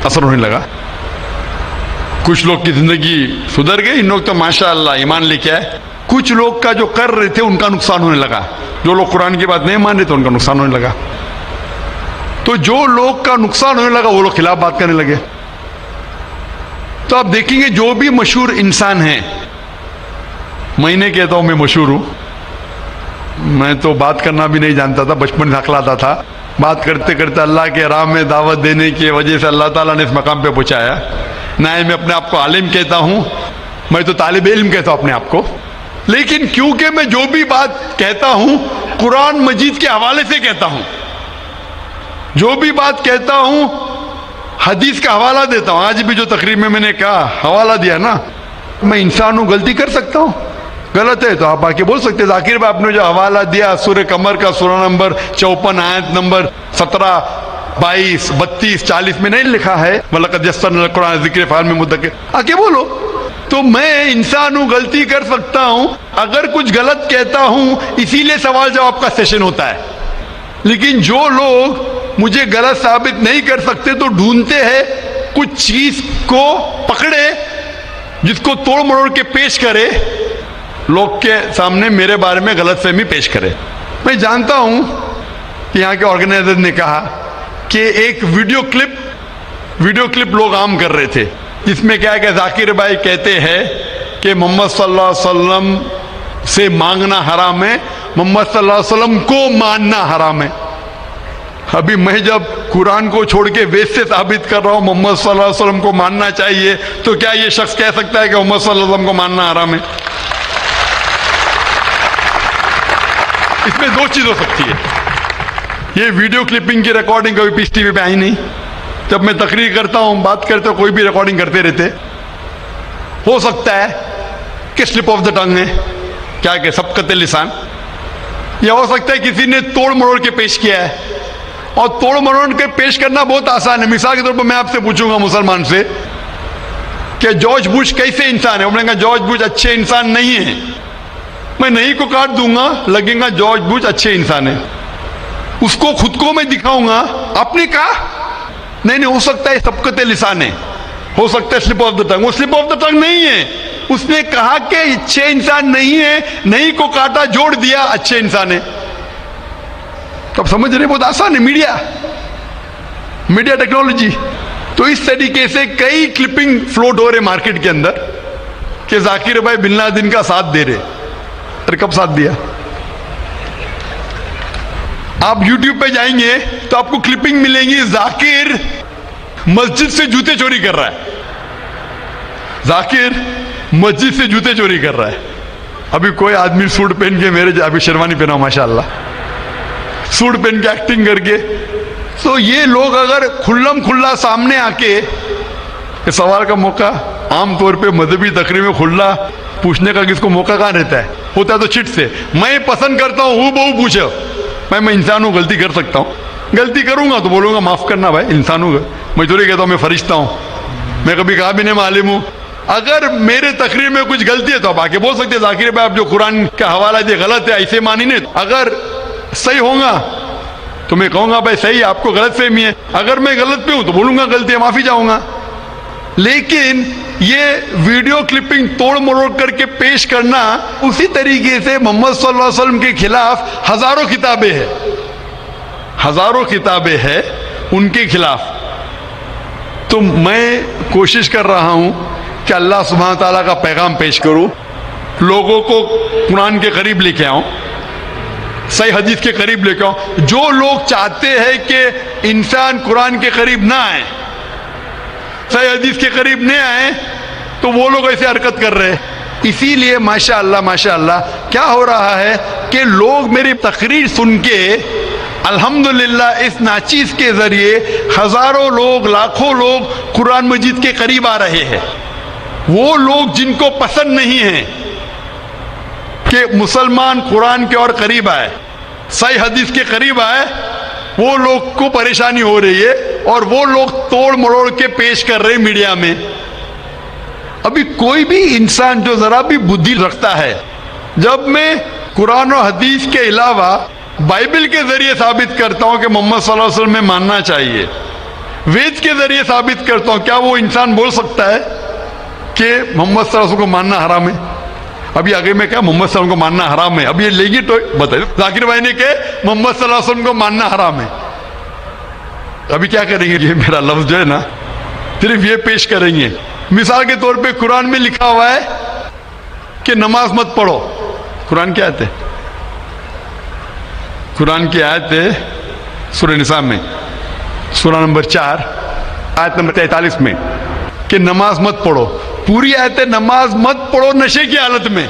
असर होने लगा। कुछ लोग की जिंदगी सुधर गई, इन लोग तो माशाअल्लाह ईमान लेके आए। कुछ लोग का जो कर रहे थे उनका नुकसान होने लगा। जो लोग कुरान की बात नहीं मान रहे थे उनका नुकसान होने लगा। तो जो लोग का नुकसान होने लगा वो लोग खिलाफ बात करने लगे। तो आप देखेंगे जो भी मशहूर इंसान है, मैं नहीं कहता हूं मैं मशहूर हूं, मैं तो बात करना भी नहीं जानता था, बचपन से हकलाता था। बात करते करते अल्लाह के राह में दावत देने की वजह से अल्लाह ताला ने इस मकाम पे पहुंचाया। ना ही मैं अपने आप को आलिम कहता हूं, मैं तो तालिब इल्म कहता हूं अपने आप को। लेकिन क्योंकि मैं जो भी बात कहता हूं कुरान मजीद के हवाले से कहता हूं, जो भी बात कहता हूं हदीस का हवाला देता हूं। आज भी जो तकरीर में मैंने कहा, हवाला दिया ना, मैं इंसान हूं, गलती कर सकता हूं। गलत है तो आप आके बोल सकते हैं। जाकिर भाई, आपने जो हवाला दिया सूरह कमर का सूरा नंबर 54 आयत नंबर 17, 22, 32, 40 में नहीं लिखा है वलक़द यस्सरनल कुरान ज़िक्र फ़हल मिन मुद्दकिर, आके बोलो। तो मैं इंसान हूं, गलती कर सकता हूं। अगर कुछ गलत कहता हूं इसीलिए सवाल जवाब का सेशन होता है। लेकिन जो लोग मुझे गलत साबित नहीं कर सकते तो ढूंढते हैं कुछ चीज को पकड़े जिसको तोड़ मरोड़ के पेश करे, लोग के सामने मेरे बारे में गलतफहमी पेश करे। मैं जानता हूं कि यहाँ के ऑर्गेनाइजर ने कहा कि एक वीडियो क्लिप लोग आम कर रहे थे, जिसमें क्या है कि जाकिर भाई कहते हैं कि मोहम्मद सल्लल्लाहु अलैहि वसल्लम से मांगना हराम है, मोहम्मद सल्लल्लाहु अलैहि वसल्लम को मानना हराम है। अभी मैं जब कुरान को छोड़ के वेद से साबित कर रहा हूं मोहम्मद सल्लल्लाहु अलैहि वसल्लम को मानना चाहिए, तो क्या ये शख्स कह सकता है कि मोहम्मद सल्लल्लाहु अलैहि वसल्लम को मानना हराम है? इसमें दो चीज हो सकती है। ये वीडियो क्लिपिंग की रिकॉर्डिंग कभी पीस टीवी पे आई नहीं। जब मैं तकरीर करता हूं, बात करते हो, कोई भी रिकॉर्डिंग करते रहते। हो सकता है कि स्लिप ऑफ द टंग है, क्या कि सबकत लिसान, या हो सकता है किसी ने तोड़ मरोड़ के पेश किया है। और तोड़ मरोड़ के पेश करना बहुत आसान है। मिसाल के तौर पर मैं आपसे पूछूंगा मुसलमान से कि जॉर्ज बुश कैसे इंसान है, उन्होंने कहा जॉर्ज बुश अच्छे इंसान नहीं है। मैं नहीं को काट दूंगा, लगेगा जॉर्ज बुश अच्छे इंसान है। उसको खुद को मैं दिखाऊंगा, आपने कहा नहीं, हो सकता है सबकत लिसान है, हो सकता है स्लिप ऑफ द टंग। वो स्लिप ऑफ द टंग नहीं है, उसने कहा कि अच्छे इंसान नहीं है, नहीं को काटा जोड़ दिया अच्छे इंसान है। तो अब समझ रहे, बहुत आसान है मीडिया टेक्नोलॉजी। तो इस तरीके से कई क्लिपिंग फ्लोट हो रहे मार्केट के अंदर कि जाकिर भाई बिन लादेन का साथ दे रहे। अरे कब साथ दिया? आप YouTube पे जाएंगे तो आपको क्लिपिंग मिलेंगी, जाकिर मस्जिद से जूते चोरी कर रहा है, जाकिर मस्जिद से जूते चोरी कर रहा है। अभी कोई आदमी सूट पहन के, मेरे अभी शेरवानी पहना माशाल्लाह, सूट पहन के एक्टिंग करके, तो ये लोग अगर खुल्लम खुल्ला सामने आके, इस सवाल का मौका आमतौर पे मजहबी तकरीर में खुल्ला पूछने का किसको मौका कहाँ रहता है? होता है तो चिट से। मैं पसंद करता हूँ बहु पूछो, मैं इंसान हूँ, गलती कर सकता हूँ, गलती करूंगा तो बोलूंगा माफ करना भाई, इंसान हूँ। मैं थोड़ी कहता हूँ मैं फरिश्ता हूँ, मैं कभी कहा भी नहीं मैं आलिम हूँ। अगर मेरे तकरीर में कुछ गलती है तो आप आके बोल सकते हैं, जाकिर भाई आप जो कुरान का हवाला दिए गलत है, ऐसे मानी नहीं। अगर सही होगा तो मैं कहूंगा भाई सही, आपको गलत फहमी है। अगर मैं गलत पे हूं तो बोलूंगा गलती है, माफी चाहूंगा। लेकिन ये वीडियो क्लिपिंग तोड़ मरोड़ करके पेश करना, उसी तरीके से मोहम्मद सल्लल्लाहु अलैहि वसल्लम के खिलाफ हजारों किताबें हैं, हजारों किताबें हैं उनके खिलाफ। तो मैं कोशिश कर रहा हूं कि अल्लाह सुब्हान ताला का पैगाम पेश करूं, लोगों को कुरान के करीब लेके आऊं, सही हदीस के करीब लेके आऊं। जो लोग चाहते हैं कि इंसान कुरान के करीब ना आए, सही हदीस के करीब नहीं आए, तो वो लोग ऐसे हरकत कर रहे हैं। इसीलिए माशाअल्लाह माशाअल्लाह क्या हो रहा है कि लोग मेरी तकरीर सुन के अल्हम्दुलिल्लाह इस नाचीज के जरिए हजारों लोग, लाखों लोग कुरान मजीद के करीब आ रहे हैं। वो लोग जिनको पसंद नहीं है कि मुसलमान कुरान के और करीब आए, सही हदीस के करीब आए, वो लोग को परेशानी हो रही है और वो लोग तोड़ मरोड़ के पेश कर रहे मीडिया में। अभी कोई भी इंसान जो जरा भी बुद्धि रखता है, जब मैं कुरान और हदीस के अलावा बाइबल के जरिए साबित करता हूं कि मोहम्मद सल्लल्लाहु अलैहि वसल्लम में मानना चाहिए, वेद के जरिए साबित करता हूं, क्या वो इंसान बोल सकता है कि मोहम्मद सल्लल्लाहु अलैहि वसल्लम को मानना हराम है? अभी आगे में क्या मोहम्मद सल्लल्लाहु अलैहि वसल्लम को मानना हराम है, अब ये लेंगे तो बताइए। जाकिर भाई ने कहा मोहम्मद सल्लल्लाहु अलैहि वसल्लम को मानना हराम है, अभी क्या करेंगे? ये मेरा लफ्ज जो है ना, सिर्फ ये पेश करेंगे। मिसाल के तौर पे कुरान में लिखा हुआ है कि नमाज मत पढ़ो, कुरान की आयत है, कुरान की आयत है सूरह निसा में, सूरह नंबर 4 आयत नंबर 43 में, कि नमाज मत पढ़ो। पूरी आयत है नमाज मत पढ़ो नशे की हालत में,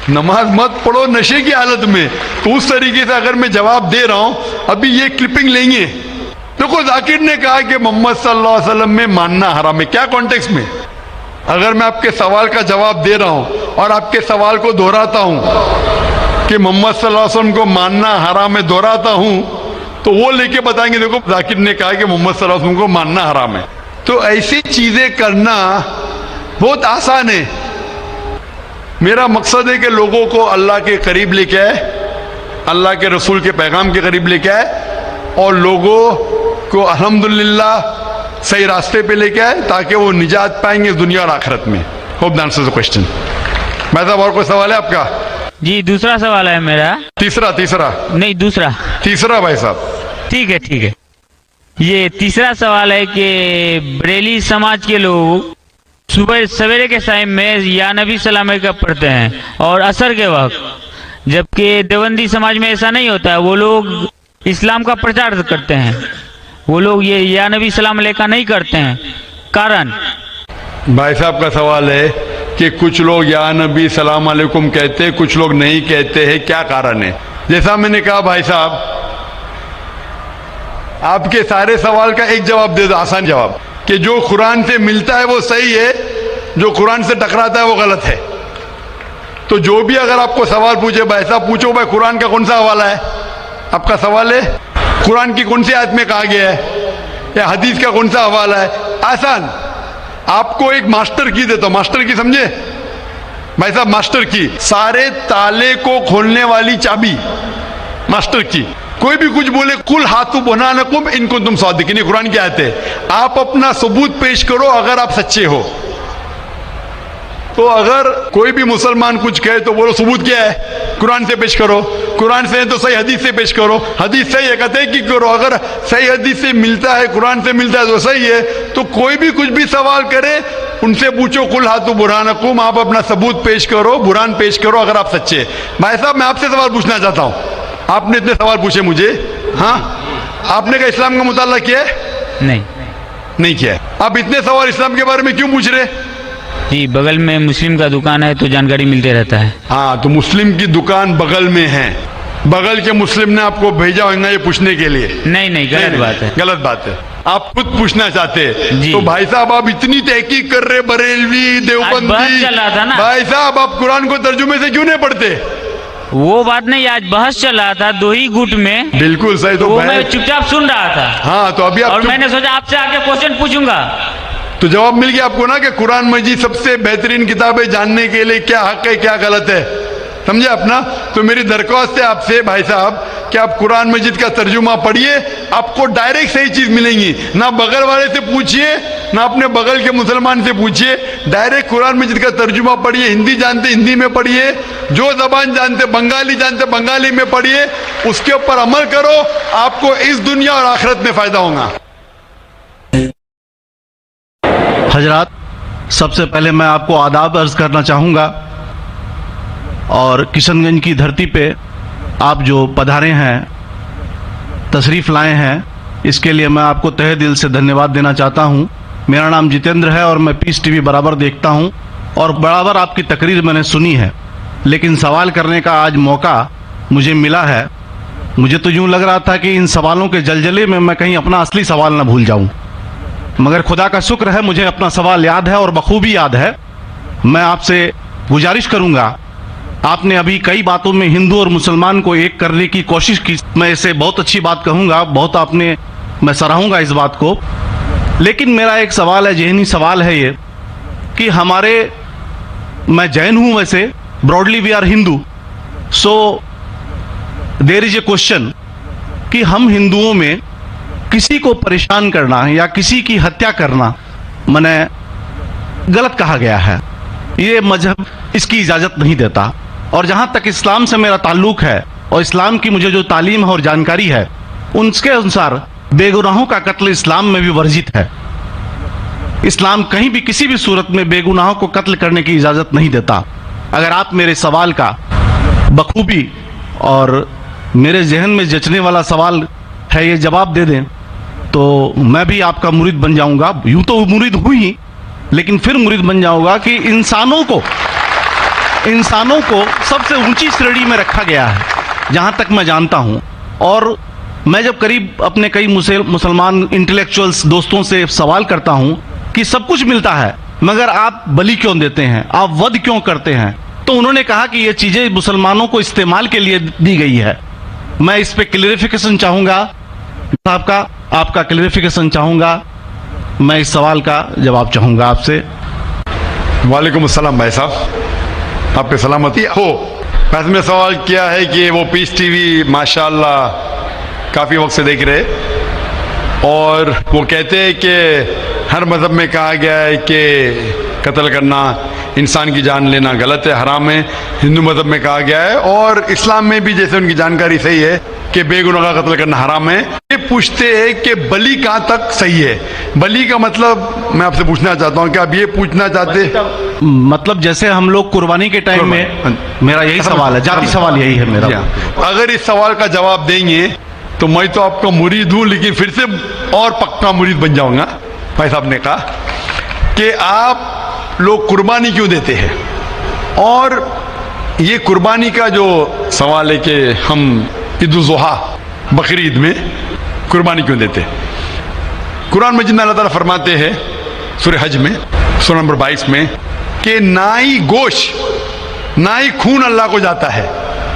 नमाज मत पढ़ो नशे की हालत में। तो उस तरीके से अगर मैं जवाब दे रहा हूं, अभी ये क्लिपिंग लेंगे, देखो जाकिर ने कहा कि मोहम्मद सल्लल्लाहु अलैहि वसल्लम में मानना हराम है, क्या कॉन्टेक्स्ट में? अगर मैं आपके सवाल का जवाब दे रहा हूं और आपके सवाल को दोहराता हूं कि मोहम्मद सल्लल्लाहु अलैहि वसल्लम को मानना हराम है, दोहराता हूं, तो वो लेके बताएंगे देखो जाकिर ने कहा कि मोहम्मद सल्लल्लाहु अलैहि वसल्लम को मानना हराम है। तो ऐसी चीजें करना बहुत आसान है। मेरा मकसद है कि लोगों को अल्लाह के करीब लेके आए, अल्लाह के रसूल के पैगाम के करीब लेके आए और लोगों को अल्हम्दुलिल्लाह सही रास्ते पे लेके आए, ताकि वो निजात पाएंगे दुनिया और आखिरत में। Hope that answers the question. भाई साहब और कोई सवाल है आपका? जी दूसरा सवाल है मेरा। तीसरा नहीं दूसरा। तीसरा भाई साहब। ठीक है। ये तीसरा सवाल है कि बरेली समाज के लोग सुबह सवेरे के टाइम में या नबी सलाम का पढ़ते हैं और असर के वक्त, जबकि देवबंदी समाज में ऐसा नहीं होता है। वो लोग इस्लाम का प्रचार करते हैं, वो लोग ये या नबी सलाम का नहीं करते हैं, कारण? भाई साहब का सवाल है कि कुछ लोग या नबी सलाम अलैकुम कहते हैं, कुछ लोग नहीं कहते हैं, क्या कारण है? जैसा मैंने कहा भाई साहब, आपके सारे सवाल का एक जवाब दे दो, आसान जवाब, कि जो कुरान से मिलता है वो सही है, जो कुरान से टकराता है वो गलत है। तो जो भी अगर आपको सवाल पूछे, भाई साहब पूछो भाई कुरान का कौन सा हवाला है, आपका सवाल है कुरान की कौन सी आयत में कहा गया है या हदीस का कौन सा हवाला है, आसान। आपको एक मास्टर की देता हूं, मास्टर की समझे भाई साहब, मास्टर की, सारे ताले को खोलने वाली चाबी, मास्टर की। कोई भी कुछ बोले, कुल हाथू बुरहानकुम इन कुंतुम सादिकीन, कुरान की आयत है। आप अपना सबूत पेश करो अगर आप सच्चे हो, तो अगर कोई भी मुसलमान कुछ कहे तो बोलो सबूत क्या है, कुरान से पेश करो, कुरान से है तो सही हदीस से पेश करो, हदीस सही है कहते हैं कि करो, अगर सही हदीस से मिलता है, कुरान से मिलता है तो सही है। तो कोई भी कुछ भी सवाल करे उनसे पूछो, कुल हाथु बुरहानकुम, आप अपना सबूत पेश करो, बुरहान पेश करो अगर आप सच्चे। भाई साहब मैं आपसे सवाल पूछना चाहता हूँ, आपने इतने सवाल पूछे मुझे, हाँ आपने क्या इस्लाम का मुताला किया है? नहीं किया है। आप इतने सवाल इस्लाम के बारे में क्यों पूछ रहे? जी, बगल में मुस्लिम का दुकान है तो जानकारी मिलते रहता है। हाँ, तो मुस्लिम की दुकान बगल में है, बगल के मुस्लिम ने आपको भेजा होगा ये पूछने के लिए? नहीं, गलत बात है। गलत बात है, आप खुद पूछना चाहते हैं। जी। तो भाई साहब आप इतनी तहकीक कर रहे, बरेलवी देवबंदी, बहस चल रहा था ना। भाई साहब आप कुरान को तर्जुमे से क्यों नहीं पढ़ते? वो बात नहीं, आज बहस चल रहा था दो ही गुट में। बिल्कुल सही। तो मैं चुपचाप सुन रहा था। हाँ, तो अभी आप और मैंने सोचा आपसे आके क्वेश्चन पूछूंगा, तो जवाब मिल गया आपको ना कि कुरान मजीद सबसे बेहतरीन किताब है, जानने के लिए क्या हक है क्या गलत है, समझे अपना। तो मेरी दरख्वास्त है आपसे भाई साहब कि आप कुरान मजीद का तर्जुमा पढ़िए, आपको डायरेक्ट सही चीज मिलेंगी। ना बगल वाले से पूछिए, ना अपने बगल के मुसलमान से पूछिए, डायरेक्ट कुरान मजीद का तर्जुमा पढ़िए। हिंदी जानते हिंदी में पढ़िए, जो जबान जानते बंगाली जानते बंगाली में पढ़िए, उसके ऊपर अमल करो, आपको इस दुनिया और आखिरत में फायदा होगा। हजरात, सबसे पहले मैं आपको आदाब अर्ज करना चाहूँगा और किशनगंज की धरती पे आप जो पधारे हैं, तशरीफ़ लाए हैं, इसके लिए मैं आपको तहे दिल से धन्यवाद देना चाहता हूँ। मेरा नाम जितेंद्र है और मैं पीस टीवी बराबर देखता हूँ और बराबर आपकी तकरीर मैंने सुनी है, लेकिन सवाल करने का आज मौका मुझे मिला है। मुझे तो यूँ लग रहा था कि इन सवालों के जलजले में मैं कहीं अपना असली सवाल न भूल जाऊँ, मगर खुदा का शुक्र है मुझे अपना सवाल याद है और बखूबी याद है। मैं आपसे गुजारिश करूंगा, आपने अभी कई बातों में हिंदू और मुसलमान को एक करने की कोशिश की, मैं इसे बहुत अच्छी बात कहूंगा, बहुत आपने, मैं सराहूंगा इस बात को। लेकिन मेरा एक सवाल है, ज़हनी सवाल है ये कि हमारे, मैं जैन हूं वैसे, broadly we are Hindu, so there is a question कि हम हिंदुओं में किसी को परेशान करना या किसी की हत्या करना मने गलत कहा गया है, ये मजहब इसकी इजाज़त नहीं देता। और जहाँ तक इस्लाम से मेरा ताल्लुक है और इस्लाम की मुझे जो तालीम है और जानकारी है, उनके अनुसार बेगुनाहों का कत्ल इस्लाम में भी वर्जित है। इस्लाम कहीं भी किसी भी सूरत में बेगुनाहों को कत्ल करने की इजाज़त नहीं देता। अगर आप मेरे सवाल का बखूबी और मेरे जहन में जचने वाला सवाल है ये जवाब दे दें तो मैं भी आपका मुरीद बन जाऊंगा। यूं तो मुरीद हूं ही, लेकिन फिर मुरीद बन जाऊंगा कि इंसानों को सबसे ऊंची श्रेणी में रखा गया है जहां तक मैं जानता हूं। और मैं जब करीब अपने कई मुसलमान इंटेलेक्चुअल्स दोस्तों से सवाल करता हूं कि सब कुछ मिलता है मगर आप बलि क्यों देते हैं, आप वध क्यों करते हैं, तो उन्होंने कहा कि ये चीजें मुसलमानों को इस्तेमाल के लिए दी गई है। मैं इस पे क्लियरिफिकेशन चाहूंगा साहब का, आपका क्लियरिफिकेशन चाहूंगा, मैं इस सवाल का जवाब चाहूंगा आपसे। वालेकुम अस्सलाम भाई साहब, आप पे सलामती हो। मैंने सवाल किया है कि वो पीस टीवी माशाल्लाह काफ़ी वक्त से देख रहे और वो कहते हैं कि हर मज़हब में कहा गया है कि कत्ल करना, इंसान की जान लेना गलत है, हराम है। हिंदू मज़हब में कहा गया है और इस्लाम में भी जैसे उनकी जानकारी सही है कि बेगुनाह का कत्ल करना हराम है। ये पूछते हैं कि बलि कहाँ तक सही है। बलि का मतलब मैं आपसे पूछना चाहता हूँ कि आप ये पूछना चाहते, मतलब जैसे हम लोग कुर्बानी के टाइम में, मेरा यही सवाल है, जाती सवाल यही है मेरा। अगर इस सवाल का जवाब देंगे तो मैं तो आपका मुरीद हूँ, लेकिन फिर से और पक्का मुरीद बन जाऊंगा। भाई साहब ने कहा कि आप लोग कुर्बानी क्यों देते हैं, और ये कुर्बानी का जो सवाल है कि हम ईद उल ज़ुहा बकरी ईद में कुर्बानी क्यों देते हैं। कुरान मजीद में अल्लाह ताला फरमाते हैं सूरह हज में सूरह नंबर 22 में कि ना ही गोश्त ना ही खून अल्लाह को जाता है।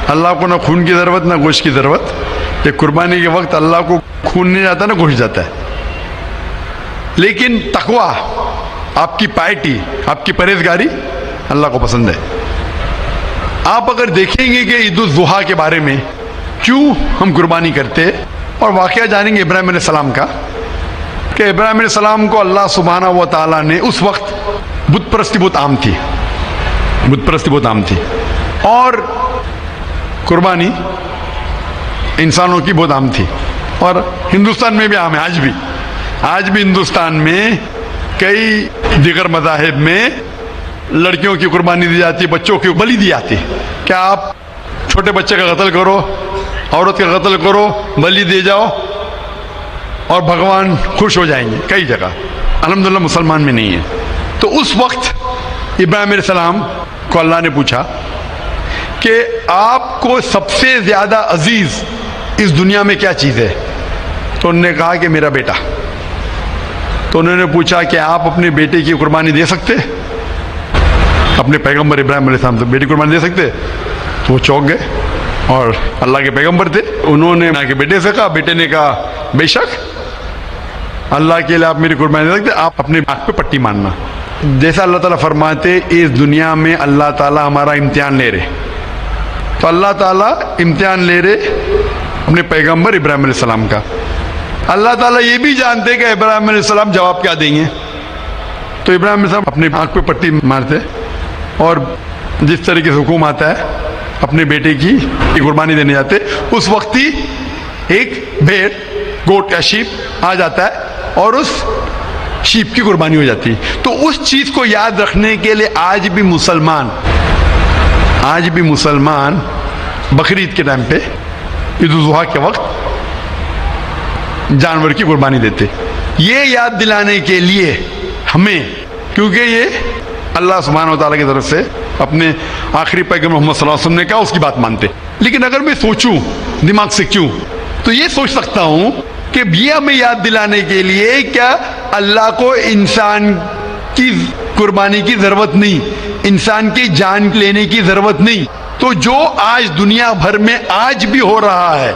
अल्लाह को ना खून की ज़रूरत ना गोश्त की ज़रूरत। ये कुर्बानी के वक्त अल्लाह को खून नहीं जाता ना गोश्त जाता है। लेकिन तकवा, आपकी पायटी, आपकी परहेजगारी अल्लाह को पसंद है। आप अगर देखेंगे कि ईद उल ज़ुहा के बारे में क्यों हम कुर्बानी करते हैं, और वाक़या जानेंगे इब्राहिम अलैहिस्सलाम का कि इब्राहिम अलैहिस्सलाम को अल्लाह सुब्हानहू व तआला ने, उस वक्त बुत परस्ती बहुत आम थी, बुत परस्ती बहुत आम थी, और कुर्बानी इंसानों की बहुत आम थी, और हिंदुस्तान में भी आम है। आज भी हिंदुस्तान में कई दीगर मज़ाहिब में लड़कियों की कुर्बानी दी जाती है, बच्चों की बलि दी जाती है। क्या आप छोटे बच्चे का कत्ल करो, औरत का कत्ल करो, बलि दे जाओ और भगवान खुश हो जाएंगे? कई जगह, अल्हम्दुलिल्लाह मुसलमान में नहीं है। तो उस वक्त इब्राहिम अलैहिस्सलाम को अल्लाह ने पूछा कि आपको सबसे ज़्यादा अजीज इस दुनिया में क्या चीज़ है? तो उन्होंने कहा कि मेरा बेटा। तो उन्होंने पूछा कि आप अपने बेटे की कुर्बानी दे सकते? अपने पैगंबर इब्राहिम अलैहिस्सलाम से बेटी कुर्बानी दे सकते? तो वो चौंक गए, और अल्लाह के पैगंबर थे। उन्होंने के बेटे से कहा, बेटे ने कहा बेशक अल्लाह के लिए आप मेरी कुर्बानी दे सकते, आप अपने आँख पे पट्टी मारना। जैसा अल्लाह ताला फरमाते, इस दुनिया में अल्लाह ताला हमारा इम्तिहान ले रहे, तो अल्लाह ताला इम्तिहान ले रहे अपने पैगंबर इब्राहिम अलैहिस्सलाम का। अल्लाह ताला ये भी जानते कि इब्राहिम अलैहिस्सलाम जवाब क्या देंगे, तो इब्राहिम अलैहिस्सलाम अपने आँख पे पट्टी मारते, और जिस तरीके से हुक्म आता है अपने बेटे की कुर्बानी देने जाते, उस वक्त ही एक भेड़, गोट या शीप आ जाता है और उस शीप की कुर्बानी हो जाती है। तो उस चीज को याद रखने के लिए आज भी मुसलमान बकरीद के टाइम पे, ईद उल जुहा के वक्त जानवर की कुर्बानी देते, ये याद दिलाने के लिए हमें, क्योंकि ये अल्लाह सुब्हानहू व तआला की तरफ से अपने आखिरी पैगंबर मोहम्मद सल्लल्लाहु अलैहि वसल्लम ने कहा, उसकी बात मानते। लेकिन अगर मैं सोचूं दिमाग से क्यों, तो ये सोच सकता हूं कि ये हमें याद दिलाने के लिए क्या अल्लाह को इंसान की कुर्बानी की जरूरत नहीं, इंसान की जान लेने की जरूरत नहीं। तो जो आज दुनिया भर में आज भी हो रहा है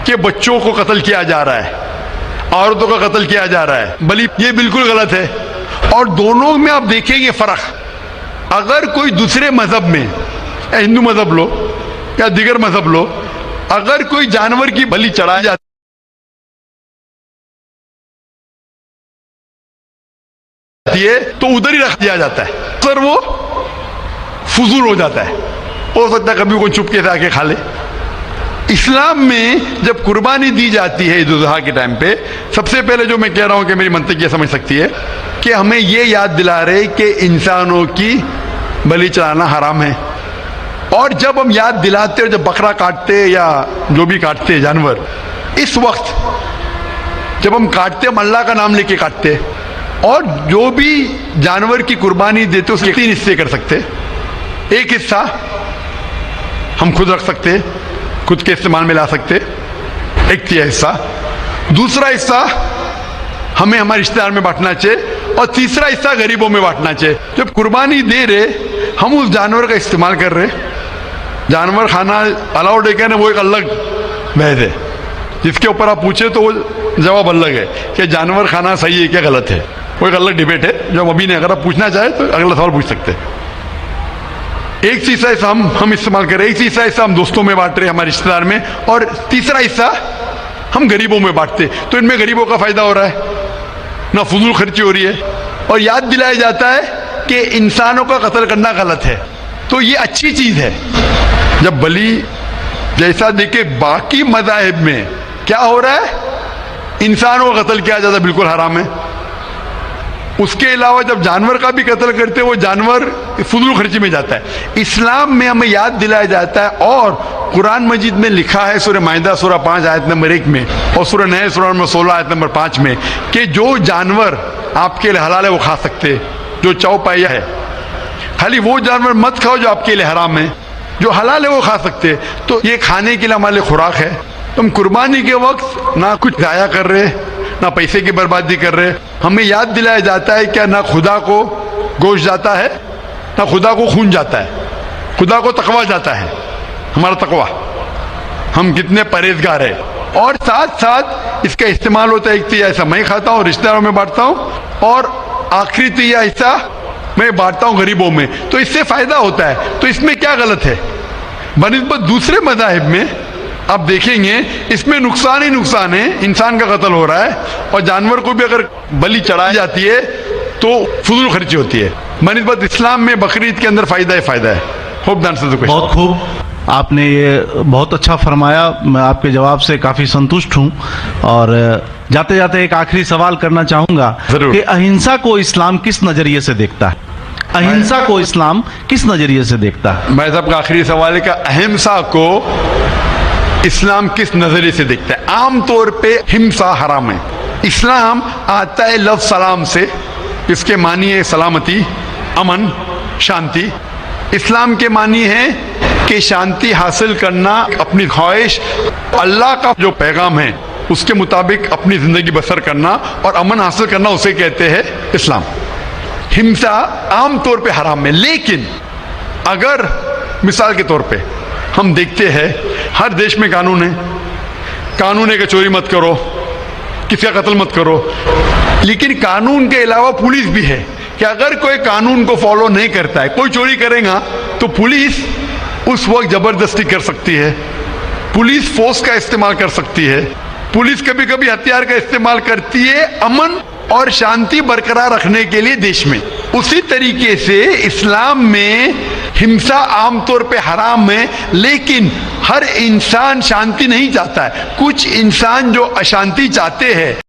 कि बच्चों को कत्ल किया जा रहा है, औरतों का कत्ल किया जा रहा है, बल्कि ये बिल्कुल गलत है। और दोनों में आप देखेंगे फर्क। अगर कोई दूसरे मजहब में, हिंदू मजहब लो या दीगर मजहब लो, अगर कोई जानवर की बलि चढ़ाई जाती है तो उधर ही रख दिया जाता है, सर वो फजूल हो जाता है, हो सकता है कभी कोई चुपके से आके खा ले। इस्लाम में जब कुर्बानी दी जाती है ईद उल जुहा के टाइम पे, सबसे पहले जो मैं कह रहा हूं कि मेरी मंतिक ये समझ सकती है कि हमें ये याद दिला रहे कि इंसानों की बलि चढ़ाना हराम है। और जब हम याद दिलाते हैं, जब बकरा काटते या जो भी काटते हैं जानवर, इस वक्त जब हम काटते, हम अल्लाह का नाम लेके काटते, और जो भी जानवर की कुर्बानी देते उसके 3 हिस्से कर सकते। एक हिस्सा हम खुद रख सकते, खुद के इस्तेमाल में ला सकते, एक हिस्सा। दूसरा हिस्सा हमें हमारे रिश्तेदार में बांटना चाहिए, और तीसरा हिस्सा गरीबों में बांटना चाहिए। जब कुर्बानी दे रहे, हम उस जानवर का इस्तेमाल कर रहे, जानवर खाना अलाउड है क्या ना, वो एक अलग बहस है, जिसके ऊपर आप पूछे तो वो जवाब अलग है कि जानवर खाना सही है क्या गलत है, वो एक अलग डिबेट है जो अभी नहीं। अगर आप पूछना चाहे तो अगला सवाल पूछ सकते हैं। एक तीसरा हिस्सा हम इस्तेमाल कर रहे, एक तीसरा हिस्सा हम दोस्तों में बांट रहे, हमारे रिश्तेदार में, और तीसरा हिस्सा हम गरीबों में बांटते। तो इनमें गरीबों का फायदा हो रहा है, ना फजूल खर्ची हो रही है, और याद दिलाया जाता है कि इंसानों का कत्ल करना गलत है। तो ये अच्छी चीज है। जब बलि जैसा देखे बाकी मज़ाहिब में क्या हो रहा है, इंसानों का कत्ल किया जाता बिल्कुल हराम है। उसके अलावा जब जानवर का भी कत्ल करते, वो जानवर फजूल खर्ची में जाता है। इस्लाम में हमें याद दिलाया जाता है, और कुरान मजीद में लिखा है सूरह माइदा सूरह 5 आयत नंबर 1 में, और सूरह नहल सूरह नंबर 16 आयत नंबर 5 में, कि जो जानवर आपके लिए हलाल है वो खा सकते, जो चौपाया है। खाली वो जानवर मत खाओ जो आपके लिए हराम है, जो हलाल है वो खा सकते। तो ये खाने के लिए हमारे लिए खुराक है। तुम कुर्बानी के वक्त ना कुछ जाया कर रहे, ना पैसे की बर्बादी कर रहे। हमें याद दिलाया जाता है क्या ना खुदा को गोश्त जाता है, ना खुदा को खून जाता है, खुदा को तकवा जाता है। हमारा तकवा, हम कितने परहेजगार है। और साथ साथ इसका इस्तेमाल होता है, एक तिया हिस्सा मैं खाता हूँ, रिश्तेदारों में बांटता हूँ, और आखिरी तिया हिस्सा मैं बांटता हूँ गरीबों में। तो इससे फायदा होता है। तो इसमें क्या गलत है? बनिस्बत दूसरे मज़ाहिब में आप देखेंगे इसमें नुकसान ही नुकसान है। इंसान का कत्ल हो रहा है, और जानवर को भी अगर बलि चढ़ाई जाती है तो फजूल खर्ची होती है। बनिस्बत इस्लाम में बकरीद के अंदर फ़ायदा ही फ़ायदा है। Hope the answer the question. बहुत खूब, आपने ये बहुत अच्छा फरमाया। मैं आपके जवाब से काफ़ी संतुष्ट हूँ। और जाते जाते एक आखिरी सवाल करना चाहूँगा जरूर। कि अहिंसा को इस्लाम किस नज़रिए से देखता है? अहिंसा को इस्लाम किस नज़रिए से देखता है? भाई साहब का आखिरी सवाल है कि अहिंसा को इस्लाम किस नज़रिए से देखता है। आमतौर पे हिंसा हराम है। इस्लाम आता है लफ्ज़ सलाम से, इसके मानी है सलामती, अमन, शांति। इस्लाम के मानी है कि शांति हासिल करना, अपनी ख्वाहिश, अल्लाह का जो पैगाम है उसके मुताबिक अपनी ज़िंदगी बसर करना और अमन हासिल करना, उसे कहते हैं इस्लाम। हिंसा आमतौर पे हराम है, लेकिन अगर मिसाल के तौर पे हम देखते हैं हर देश में कानून है कि चोरी मत करो, किसी का कत्ल मत करो, लेकिन कानून के अलावा पुलिस भी है कि अगर कोई कानून को फॉलो नहीं करता है, कोई चोरी करेगा तो पुलिस उस वक्त जबरदस्ती कर सकती है, पुलिस फोर्स का इस्तेमाल कर सकती है, पुलिस कभी कभी हथियार का इस्तेमाल करती है अमन और शांति बरकरार रखने के लिए देश में। उसी तरीके से इस्लाम में हिंसा आमतौर पे हराम है, लेकिन हर इंसान शांति नहीं चाहता है। कुछ इंसान जो अशांति चाहते हैं